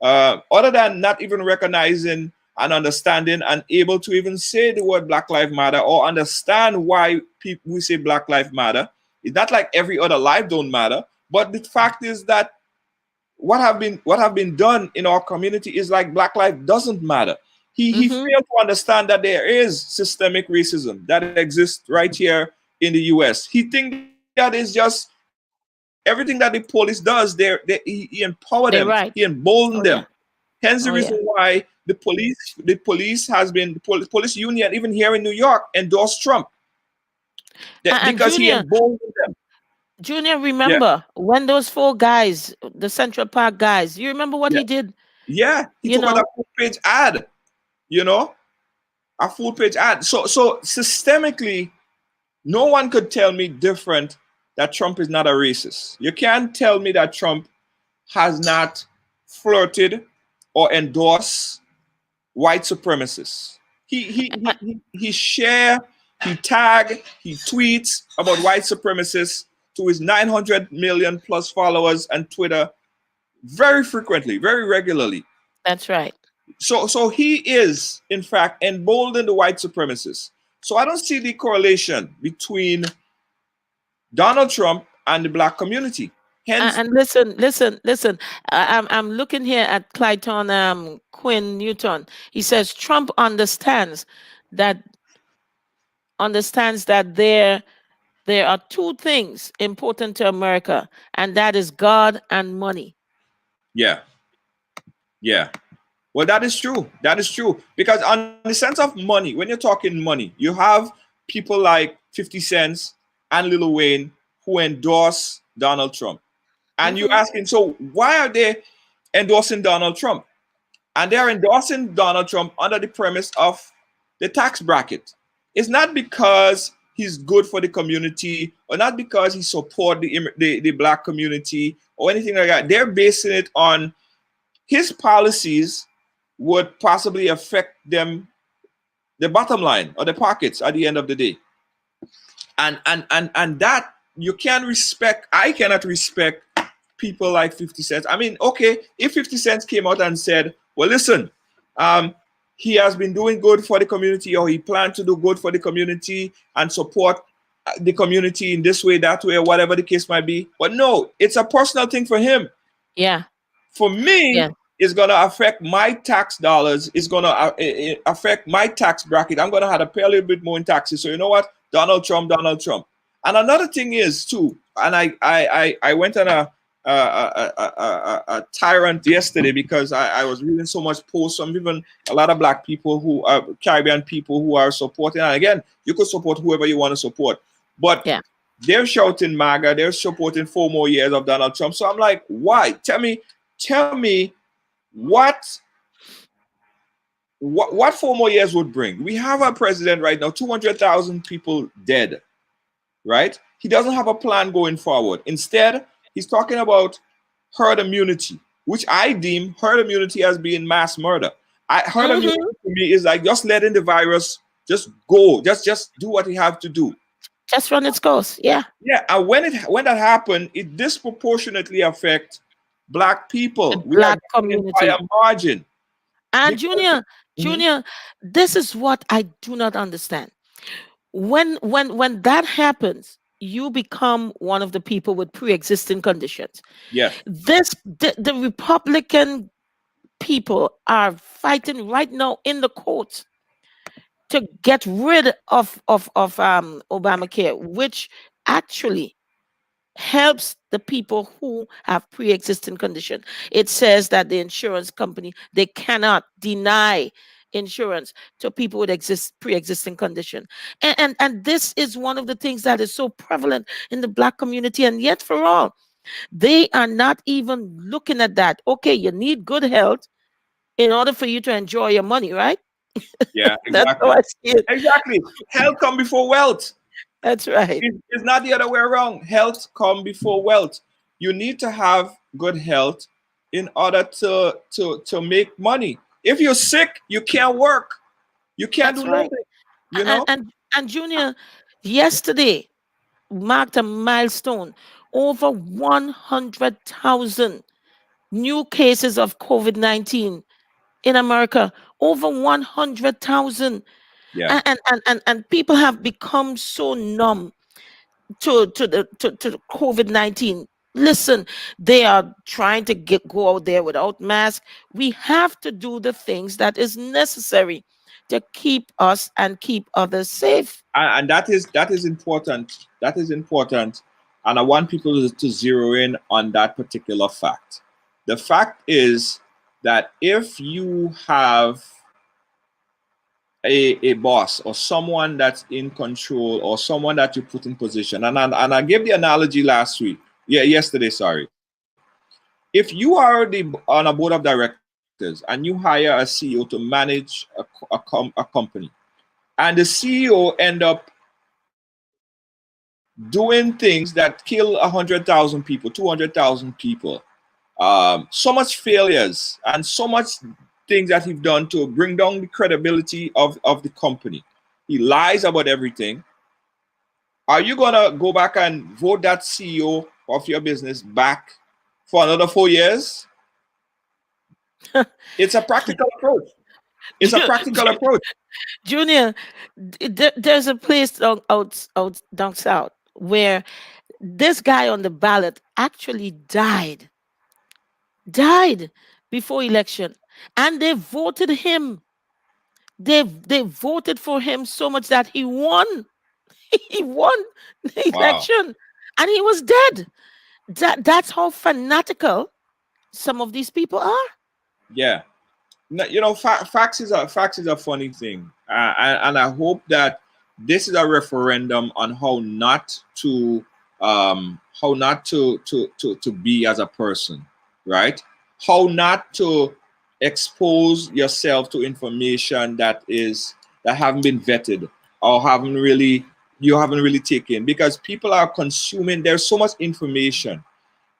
other than not even recognizing and understanding and able to even say the word Black Lives Matter or understand why we say Black Lives Matter? It's not like every other life don't matter, but the fact is that what have been done in our community is like black life doesn't matter. He Mm-hmm. failed to understand that there is systemic racism that exists right here in the US. He thinks that is just everything that the police does, he empower them, he They're embolden right. them. Oh Hence yeah. the reason why Oh yeah. the police has been police union even here in New York endorsed Trump And because he Junior, emboldened them. Yeah, remember when those four guys, the Central Park guys, you remember what yeah, he did? yeah. He You took out a know, full page ad, you know, a full page ad. So systemically, no one could tell me different that Trump is not a racist. You can't tell me that Trump has not flirted or endorsed white supremacists. He share, he tag, he tweets about white supremacists to his 900 million plus followers on Twitter very frequently, very regularly. that's right. So he is, in fact, emboldened the white supremacists. So I don't see the correlation between Donald Trump and the black community. Hence, And listen. I'm looking here at Clayton Quinn Newton. He says Trump that understands that there are two things important to America, and that is God and money. yeah, yeah. Well, that is true. That is true. Because on the sense of money, when you're talking money, you have people like 50 Cents and Lil Wayne who endorse Donald Trump. And you're Hmm. asking, so why are they endorsing Donald Trump? and they're endorsing Donald Trump under the premise of the tax bracket. It's not because he's good for the community or not because he support the black community or anything like that. They're basing it on his policies would possibly affect them, the bottom line or the pockets at the end of the day. And that you can respect. I cannot respect people like 50 Cent. I mean, okay, if 50 Cent came out and said, well, listen, he has been doing good for the community, or he planned to do good for the community and support the community in this way, that way, or whatever the case might be. But no, it's a personal thing for him. Yeah. For me, Yeah. it's going to affect my tax dollars. It's going to affect my tax bracket. I'm going to have to pay a little bit more in taxes. So you know what? Donald Trump, Donald Trump. And another thing is too, and I went on a tyrant yesterday because I was reading so much posts from even a lot of black people who are Caribbean people who are supporting. And again, you could support whoever you want to support, but Yeah. they're shouting MAGA. They're supporting 4 more years of Donald Trump. So I'm like, why? Tell me what 4 more years would bring. We have a president right now, 200,000 people dead, right? He doesn't have a plan going forward. Instead, he's talking about herd immunity, which I deem herd immunity as being mass murder. Herd immunity to me is like just letting the virus just go, just do what he have to do. Just run its course. Yeah. Yeah, and when that happened, it disproportionately affect black people. The We are black getting it by community. a margin. And Because- Junior, this is what I do not understand. When that happens, you become one of the people with pre-existing conditions. Yeah, The Republican people are fighting right now in the courts to get rid of Obamacare, which actually helps the people who have pre-existing condition. It says that the insurance company, they cannot deny insurance to people with pre-existing condition. And this is one of the things that is so prevalent in the black community, and yet for all, they are not even looking at that. Okay, you need good health in order for you to enjoy your money, right? yeah, That's how exactly. I see it. Exactly. Health come before wealth. That's right. It's not the other way around. Health come before wealth. You need to have good health in order to make money. If you're sick, you can't work. You can't That's do right. nothing. You And, know? and Junior, yesterday marked a milestone. Over 100,000 new cases of COVID-19 in America. Over 100,000. Yeah. And people have become so numb to the COVID-19. Listen, they are trying to go out there without mask. We have to do the things that is necessary to keep us and keep others safe. And that is important. That is important. And I want people to zero in on that particular fact. The fact is that if you have a boss or someone that's in control or someone that you put in position, and I gave the analogy yesterday, sorry. If you are on a board of directors and you hire a CEO to manage a company, and the CEO end up doing things that kill 100,000 people, 200,000 people, so much failures and so much things that he's done to bring down the credibility of the company. He lies about everything. Are you gonna go back and vote that CEO of your business back for another 4 years? It's a practical approach. It's a practical approach. Junior, there's a place out down south where this guy on the ballot actually died before election, and they voted him. They voted for him so much that he won. He won the Wow. election, and he was dead. That's how fanatical some of these people are. Yeah. No, you know, facts is a funny thing, and I hope that this is a referendum on how not to to be as a person, right? How not to expose yourself to information that haven't been vetted or haven't really taken, because people are consuming. There's so much information,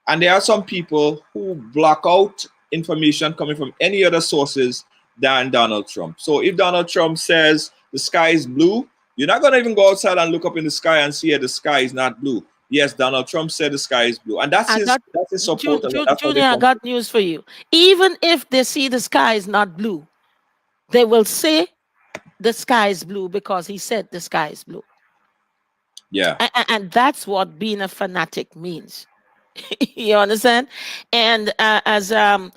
and there are some people who block out information coming from any other sources than Donald Trump. So if Donald Trump says the sky is blue, you're not going to even go outside and look up in the sky and see that the sky is not blue. Yes, Donald Trump said the sky is blue, and I got that's his supporters. And that's what they Junior, I come. got news for you. Even if they see the sky is not blue, they will say the sky is blue because he said the sky is blue. Yeah, And that's what being a fanatic means. You understand? And as um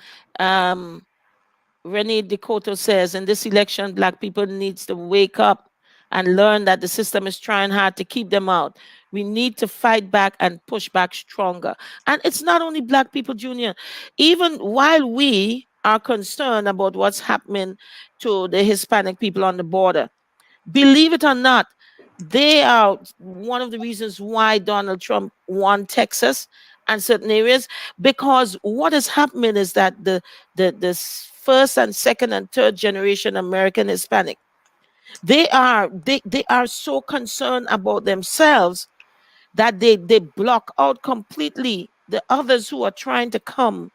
Rene Decoto says, in this election, Black people needs to wake up and learn that the system is trying hard to keep them out. We need to fight back and push back stronger. And it's not only Black people, Junior. Even while we are concerned about what's happening to the Hispanic people on the border, believe it or not, they are one of the reasons why Donald Trump won Texas and certain areas, because what is happening is that the first and second and third generation American Hispanic, they are so concerned about themselves that they block out completely the others who are trying to come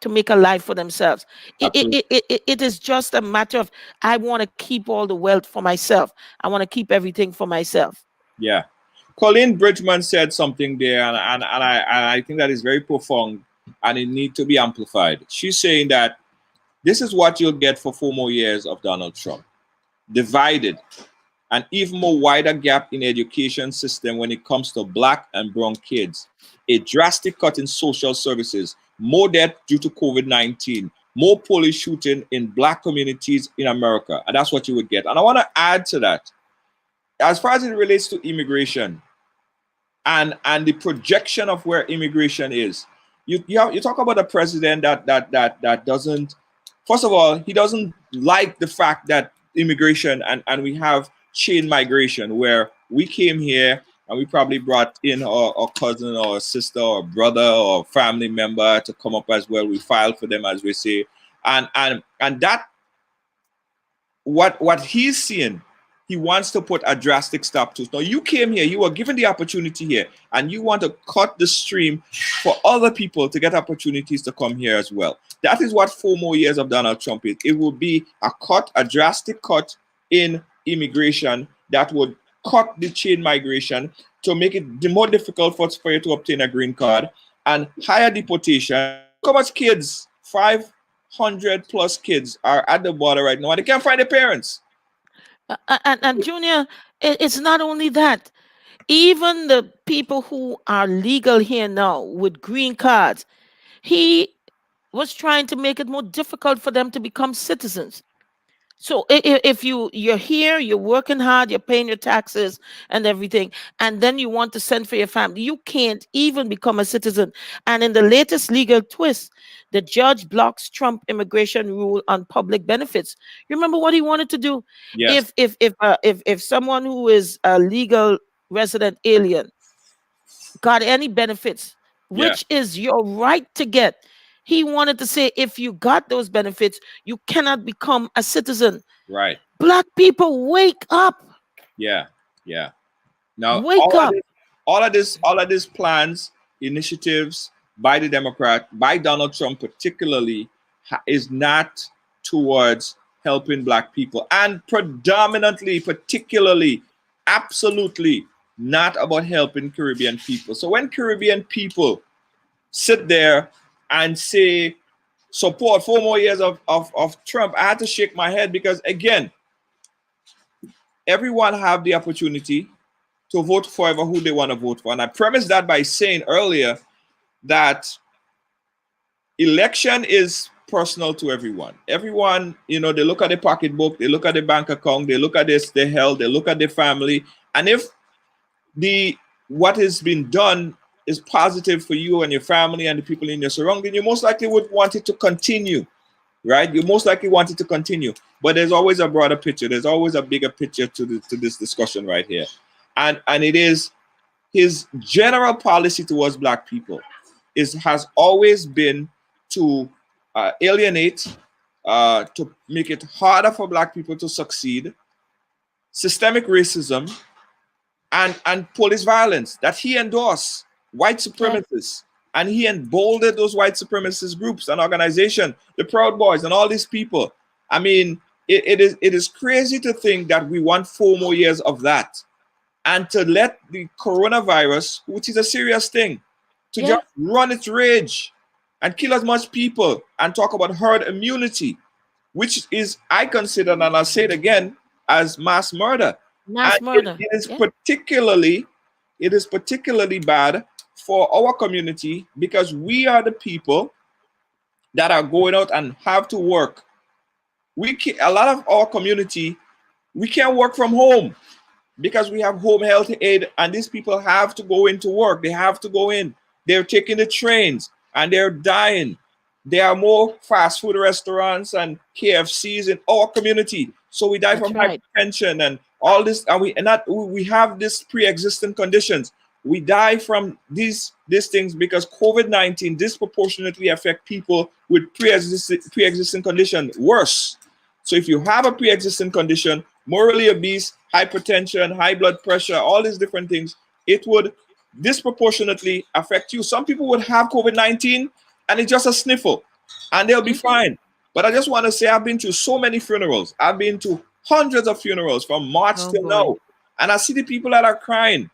to make a life for themselves. absolutely. It is just a matter of, I want to keep all the wealth for myself. I want to keep everything for myself. Yeah. Colleen Bridgman said something there, and I think that is very profound, and it needs to be amplified. She's saying that this is what you'll get for 4 more years of Donald Trump. Divided, an even more wider gap in education system when it comes to Black and brown kids, a drastic cut in social services, more death due to COVID-19, more police shooting in Black communities in America. And that's what you would get. And I want to add to that, as far as it relates to immigration and the projection of where immigration is. You talk about a president that doesn't, first of all, he doesn't like the fact that immigration and we have chain migration, where we came here and we probably brought in our cousin or sister or brother or family member to come up as well. We filed for them, as we say, and that, what he's seeing, he wants to put a drastic stop to. Now, you came here, you were given the opportunity here, and you want to cut the stream for other people to get opportunities to come here as well. That is what 4 more years of Donald Trump is. It will be a drastic cut in immigration that would cut the chain migration to make it more difficult for you to obtain a green card, and higher deportation. Look how much kids, 500 plus kids, are at the border right now, and they can't find their parents. And Junior, it's not only that. Even the people who are legal here now with green cards, he was trying to make it more difficult for them to become citizens. So if you're here, you're working hard, you're paying your taxes and everything, and then you want to send for your family, you can't even become a citizen. And in the latest legal twist, the judge blocks Trump immigration rule on public benefits. You remember what he wanted to do? Yes. If someone who is a legal resident alien got any benefits, Yeah. which is your right to get. He wanted to say, if you got those benefits, you cannot become a citizen. Right. Black people, wake up. Yeah. Yeah. Now, Wake up. all of these plans, initiatives by the Democrat, by Donald Trump particularly, is not towards helping Black people, and predominantly, particularly, absolutely not about helping Caribbean people. So when Caribbean people sit there and say support 4 more years of Trump, I had to shake my head, because again, everyone have the opportunity to vote for who they want to vote for. And I premised that by saying earlier that election is personal to everyone. Everyone, they look at the pocketbook, they look at the bank account, they look at their health, they look at their family. And if what has been done is positive for you and your family and the people in your surrounding, you most likely would want it to continue, right? You most likely want it to continue. But there's always a broader picture. There's always a bigger picture to this discussion right here. And it is his general policy towards Black people has always been to alienate, to make it harder for black people to succeed, systemic racism, and police violence that he endorsed, white Yeah. supremacists, and he emboldened those white supremacist groups and organizations, the Proud Boys, and all these people. I mean, it is crazy to think that we want 4 more years of that, and to let the coronavirus, which is a serious thing, to Yeah. just run its rage and kill as much people and talk about herd immunity, which is, I consider, and I'll say it again, as mass murder. And Mass it, murder. it is Yeah. particularly it is particularly bad for our community because we are the people that are going out and have to work. A lot of our community, we can't work from home because we have home health aid, and these people have to go into work. They have to go in. They're taking the trains and they're dying. There are more fast food restaurants and KFCs in our community. So we die That's from right. hypertension and all this, and we have this pre-existing conditions. We die from these things because COVID-19 disproportionately affect people with pre-existing condition worse. So if you have a pre-existing condition, morally obese, hypertension, high blood pressure, all these different things, it would disproportionately affect you. Some people would have COVID-19 and it's just a sniffle and they'll be Hmm. fine. But I just want to say I've been to so many funerals. I've been to hundreds of funerals from March Oh till boy. now. And I see the people that are crying.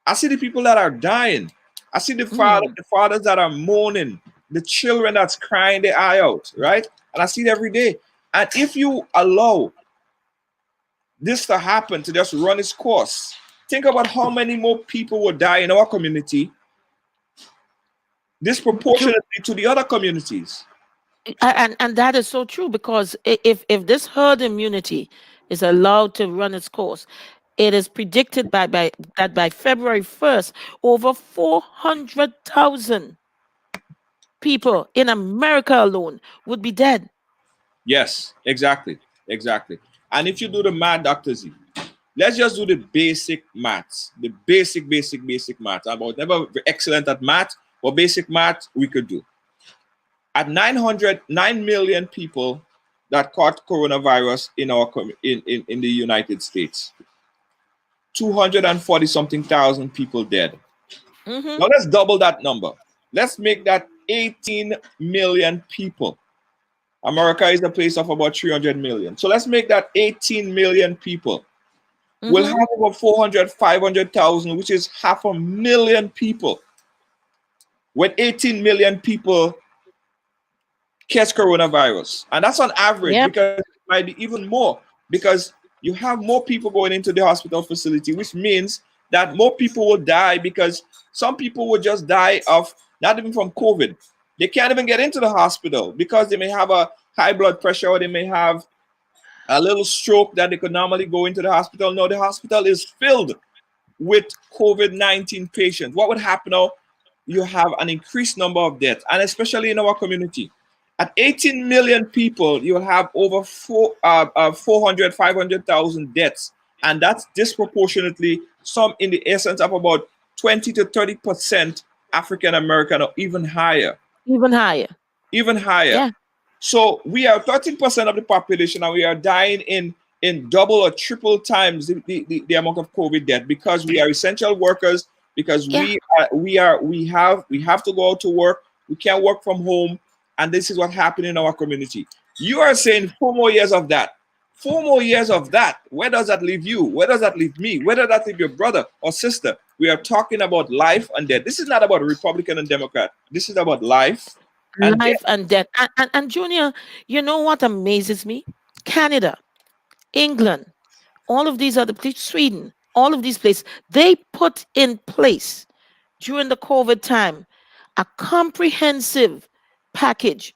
I see the people that are dying. I see Mm. the fathers that are mourning, the children that's crying their eye out, right? And I see it every day. And if you allow this to happen, to just run its course, think about how many more people will die in our community To, disproportionately to the other communities. and that is so true because if this herd immunity is allowed to run its course, it is predicted by that by February 1st, over 400,000 people in America alone would be dead. Yes, exactly. Exactly. And if you do the math, Dr. Z, let's just do the basic maths, the basic maths. I'm never excellent at math, but basic math we could do. At 9 million people that caught coronavirus in in the United States, 240 something thousand people dead. Hmm. Now let's double that number. Let's make that 18 million people. America is a place of about 300 million. So let's make that 18 million people. We'll Hmm. have over 400, 500,000, which is half a million people. When 18 million people catch coronavirus. And that's on average Yep. because it might be even more because you have more people going into the hospital facility, which means that more people will die because some people will just die of not even from COVID. They can't even get into the hospital because they may have a high blood pressure or they may have a little stroke that they could normally go into the hospital. No, the hospital is filled with COVID-19 patients. What would happen now? You have an increased number of deaths, and especially in our community. At 18 million people, you will have over 400, 500,000 deaths. And that's disproportionately some in the essence of about 20 to 30% African American or even higher. Even higher. Even higher. Yeah. So we are 13% of the population and we are dying in double or triple times the amount of COVID death because we are essential workers, because Yeah. we have to go out to work, we can't work from home, and this is what happened in our community. You are saying 4 more years of that. 4 more years of that. Where does that leave you? Where does that leave me? Where does that leave your brother or sister? We are talking about life and death. This is not about Republican and Democrat. This is about life and death. Life and death. And Junior, you know what amazes me? Canada, England, all of these other places, Sweden, all of these places, they put in place during the COVID time a comprehensive package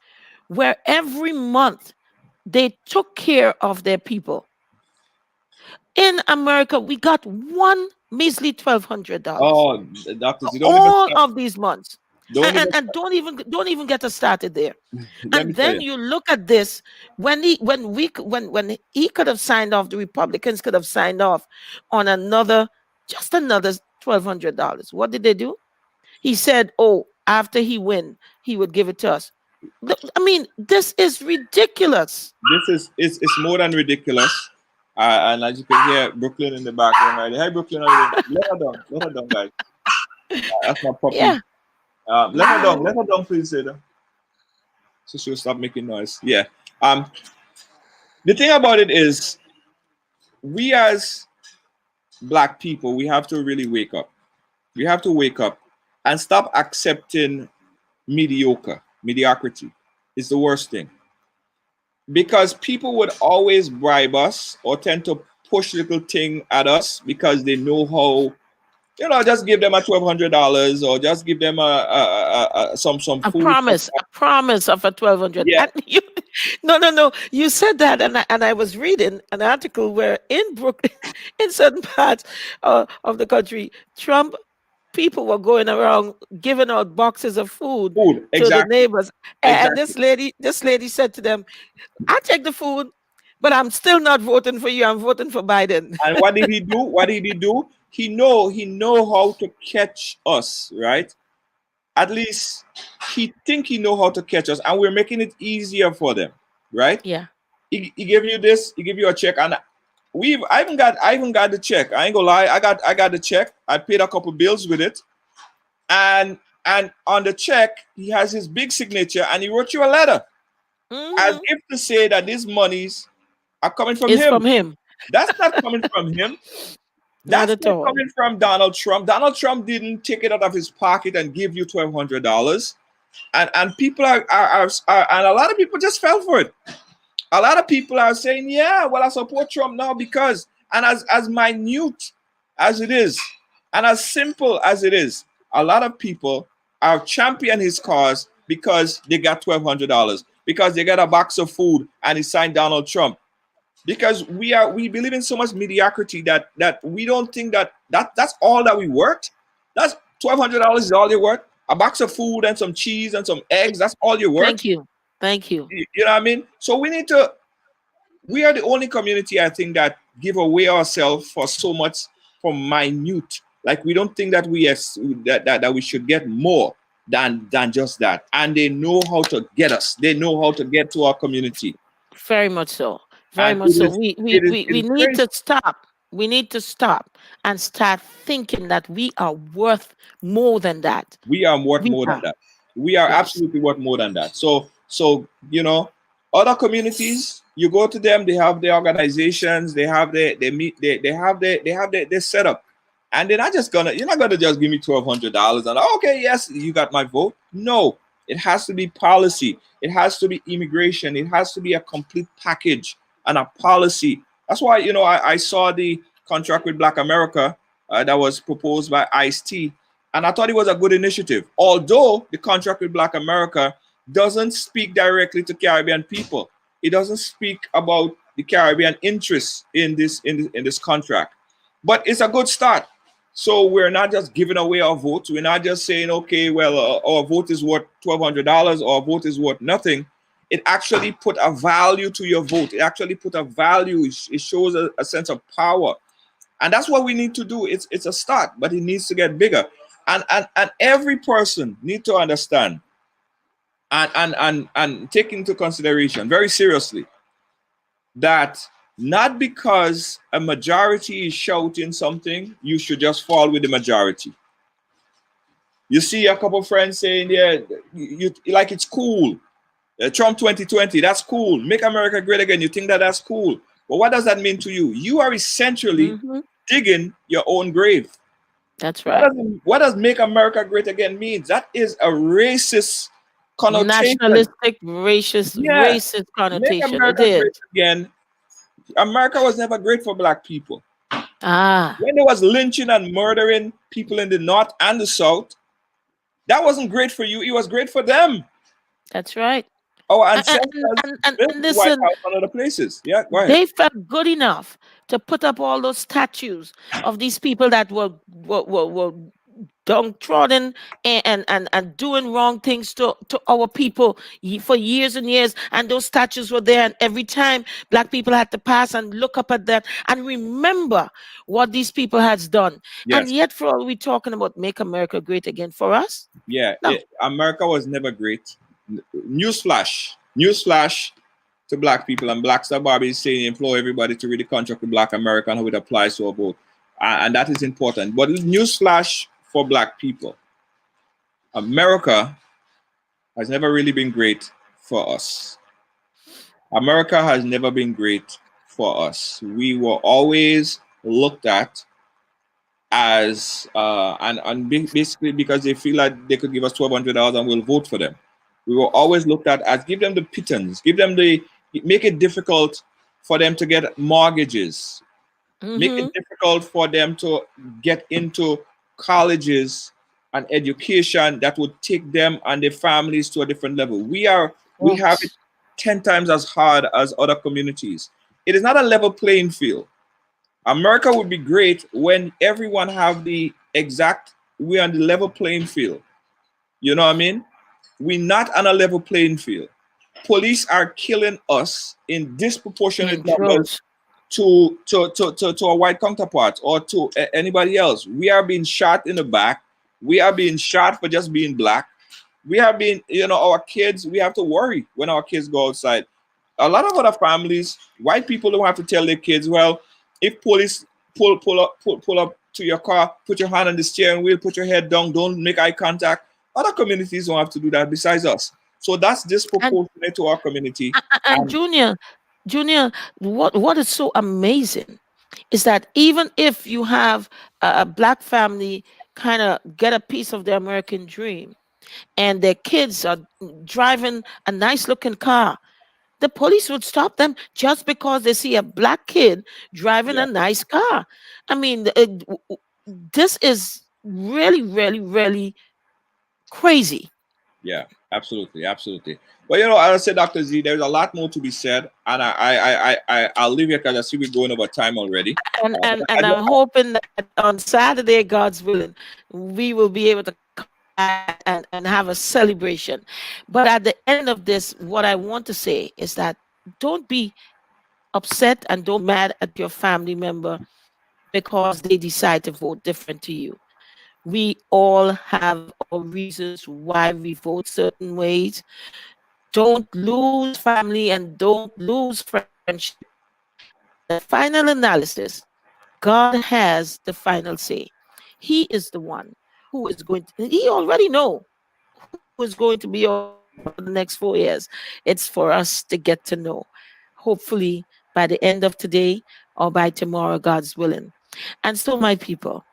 where every month they took care of their people. In America, we got one measly $1,200 Oh, Dr. Z, don't even all start. of these months. Don't even And don't even get us started there. let me And tell then you. you look at this when he could have signed off, the Republicans could have signed off on another $1,200. What did they do? He said, "Oh, after he win, he would give it to us." I mean, this is ridiculous. This is it's more than ridiculous. And as you can hear, Brooklyn in the background right there. Hey, Brooklyn, how you doing? Let her down. Let her down, guys. That's my puppy. Yeah. Let her down. Mhm. Let her down, please, Ada. So she'll stop making noise. Yeah. Um. The thing about it is, we as black people, we have to really wake up. We have to wake up and stop accepting mediocrity. It's the worst thing because people would always bribe us or tend to push little thing at us because they know how, just give them a $1,200 or just give them some food. A promise of a 1,200. Yeah, And you, no, no, no. You said that, and I was reading an article where in Brooklyn, in certain parts of the country, Trump people were going around giving out boxes of food food. to the Exactly, neighbors. And exactly. this lady said to them, "I take the food, but I'm still not voting for you. I'm voting for Biden." And what did he do? What did he do? He know how to catch us, right? At least he know how to catch us, and we're making it easier for them, right? Yeah. He give you this, he give you a check, and I even got the check. I ain't gonna lie, I got the check. I paid a couple bills with it, and on the check he has his big signature, and he wrote you a letter as Hmm. if to say that these monies are coming from It's him. from him. That's not coming from him. Not That's at not all. coming from Donald Trump. Donald Trump didn't take it out of his pocket and give you $1,200. And people and a lot of people just fell for it. A lot of people are saying, yeah, well, I support Trump now because, and as minute as it is, and as simple as it is, a lot of people are champion his cause because they got $1,200, because they got a box of food and he signed Donald Trump. Because we believe in so much mediocrity that we don't think that's all that we worth. That's $1,200 is all you're worth. A box of food and some cheese and some eggs, that's all you're worth. Thank you. Thank you. You know what I mean? So we are the only community I think that give away ourselves for so much, for minute. Like we don't think that we have that we should get more than just that. And they know how to get us. They know how to get to our community. Very much so. Very And much it so. is We we it is we, it we is need crazy. to stop. We need to stop and start thinking that we are worth more than that. We are worth We more than are. that. We are Yes. absolutely worth more than that. So other communities, you go to them, they have their organizations, they have they meet, they set up. And they're not just gonna you're not gonna just give me $1,200 and okay, yes, you got my vote. No, it has to be policy, it has to be immigration, it has to be a complete package and a policy. That's why I saw the contract with Black America that was proposed by Ice-T, and I thought it was a good initiative. Although the contract with Black America doesn't speak directly to Caribbean people, it doesn't speak about the Caribbean interests in this contract. But it's a good start. So we're not just giving away our votes. We're not just saying, okay, well, our vote is worth $1,200, or our vote is worth nothing. It actually put a value to your vote. It actually put a value. It shows a sense of power, and that's what we need to do. It's a start, but it needs to get bigger, and every person need to understand and take into consideration very seriously that not because a majority is shouting something, you should just fall with the majority. You see a couple friends saying, yeah, like it's cool. Trump 2020, that's cool. Make America great again. You think that that's cool. But what does that mean to you? You are essentially Hmm. digging your own grave. That's What right. does what does make America great again mean? That is a racist connotation. Nationalistic, Yeah, racist make connotation. It America is. great again. America was never great for black people. Ah, When there was lynching and murdering people in the north and the south, that wasn't great for you. It was great for them. that's right. Our And, and, ancestors and, and built and the White listen, House and other places. Yeah, go ahead. they felt good enough to put up all those statues of these people that were downtrodden and doing wrong things to our people for years and years. And those statues were there. And every time black people had to pass and look up at that and remember what these people has done. And Yes. yet, for all we talking about make America great again for us? Yeah. No. America was never great. Newsflash to black people, and Black Star Barbie is saying implore everybody to read the contract with Black America and how it applies to a vote. And that is important. But newsflash for black people. America has never really been great for us. America has never been great for us. We were always looked at as basically because they feel like they could give us $1,200 and we'll vote for them. We were always looked at as give them the pittance, make it difficult for them to get mortgages, make it difficult for them to get into colleges and education that would take them and their families to a different level. We have it 10 times as hard as other communities. It is not a level playing field. America would be great when everyone have we're on the level playing field. You know what I mean? We're not on a level playing field. Police are killing us in disproportionate numbers to a white counterpart or to anybody else. We are being shot in the back. We are being shot for just being black. We have been, our kids, we have to worry when our kids go outside. A lot of other families, white people don't have to tell their kids, well, if police pull up to your car, put your hand on the steering wheel, put your head down, don't make eye contact. Other communities don't have to do that besides us. So that's disproportionate to our community. And Junior, what is so amazing is that even if you have a black family kind of get a piece of the American dream and their kids are driving a nice looking car, the police would stop them just because they see a black kid driving a nice car. I mean, this is really, really, really crazy. Yeah, absolutely. But as I said, Dr. Z, there's a lot more to be said, and I'll leave you because I see we're going over time already. And I'm hoping that on Saturday, God's willing, we will be able to come back and have a celebration. But at the end of this, what I want to say is that don't be upset and don't mad at your family member because they decide to vote different to you. We all have our reasons why we vote certain ways. Don't lose family and don't lose friendship. The final analysis, God has the final say. He is the one who is going to, he already know who is going to be over the next 4 years. It's for us to get to know. Hopefully by the end of today or by tomorrow, God's willing. And so my people,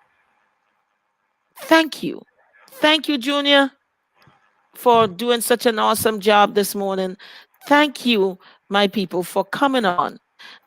thank you. Thank you, Junior, for doing such an awesome job this morning. Thank you, my people, for coming on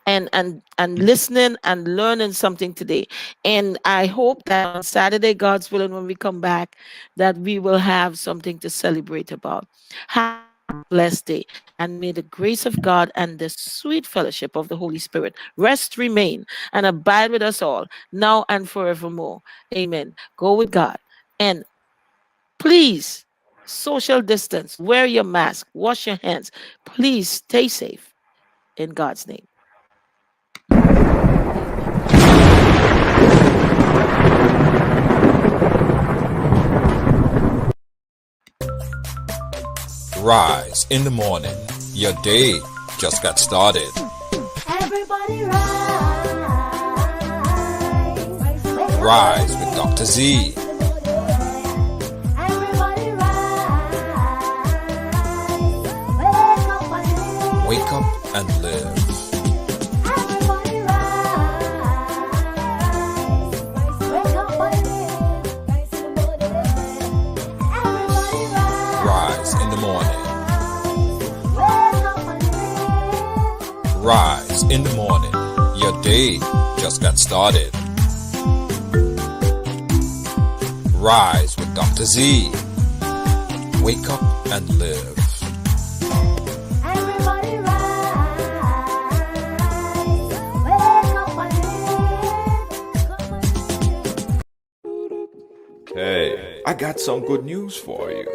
and listening and learning something today. And I hope that on Saturday, God's willing, when we come back, that we will have something to celebrate about. Have a blessed day, and may the grace of God and the sweet fellowship of the Holy Spirit rest, remain, and abide with us all now and forevermore. Amen. Go with God. And please, social distance, wear your mask, wash your hands. Please stay safe in God's name. Rise in the morning. Your day just got started. Everybody rise. Rise with Dr. Zee. Everybody rise. Wake up and live. Everybody rise. Wake up and live. Everybody rise. Rise in the morning. Wake up and live. Rise in the morning. Your day just got started. Rise with Dr. Zee. Wake up and live. Everybody rise. Wake up and live. Hey, I got some good news for you.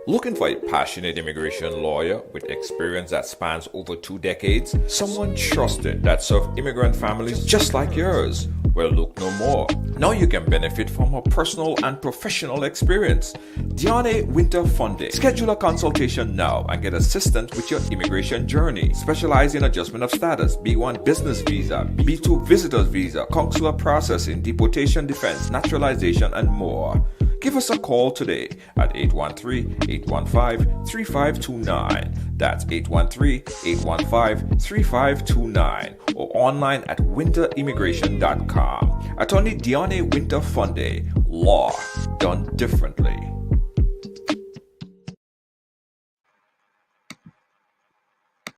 Looking for a passionate immigration lawyer with experience that spans over 2 decades? Someone trusted that serves immigrant families just like yours? Well, look no more. Now you can benefit from her personal and professional experience. Diane Winter Funding. Schedule a consultation now and get assistance with your immigration journey. Specialize in adjustment of status, B1 business visa, B2 visitor's visa, consular processing, deportation defense, naturalization, and more. Give us a call today at 813-815-3529. That's 813-815-3529 or online at winterimmigration.com. Attorney Diane Winter Funday. Law done differently.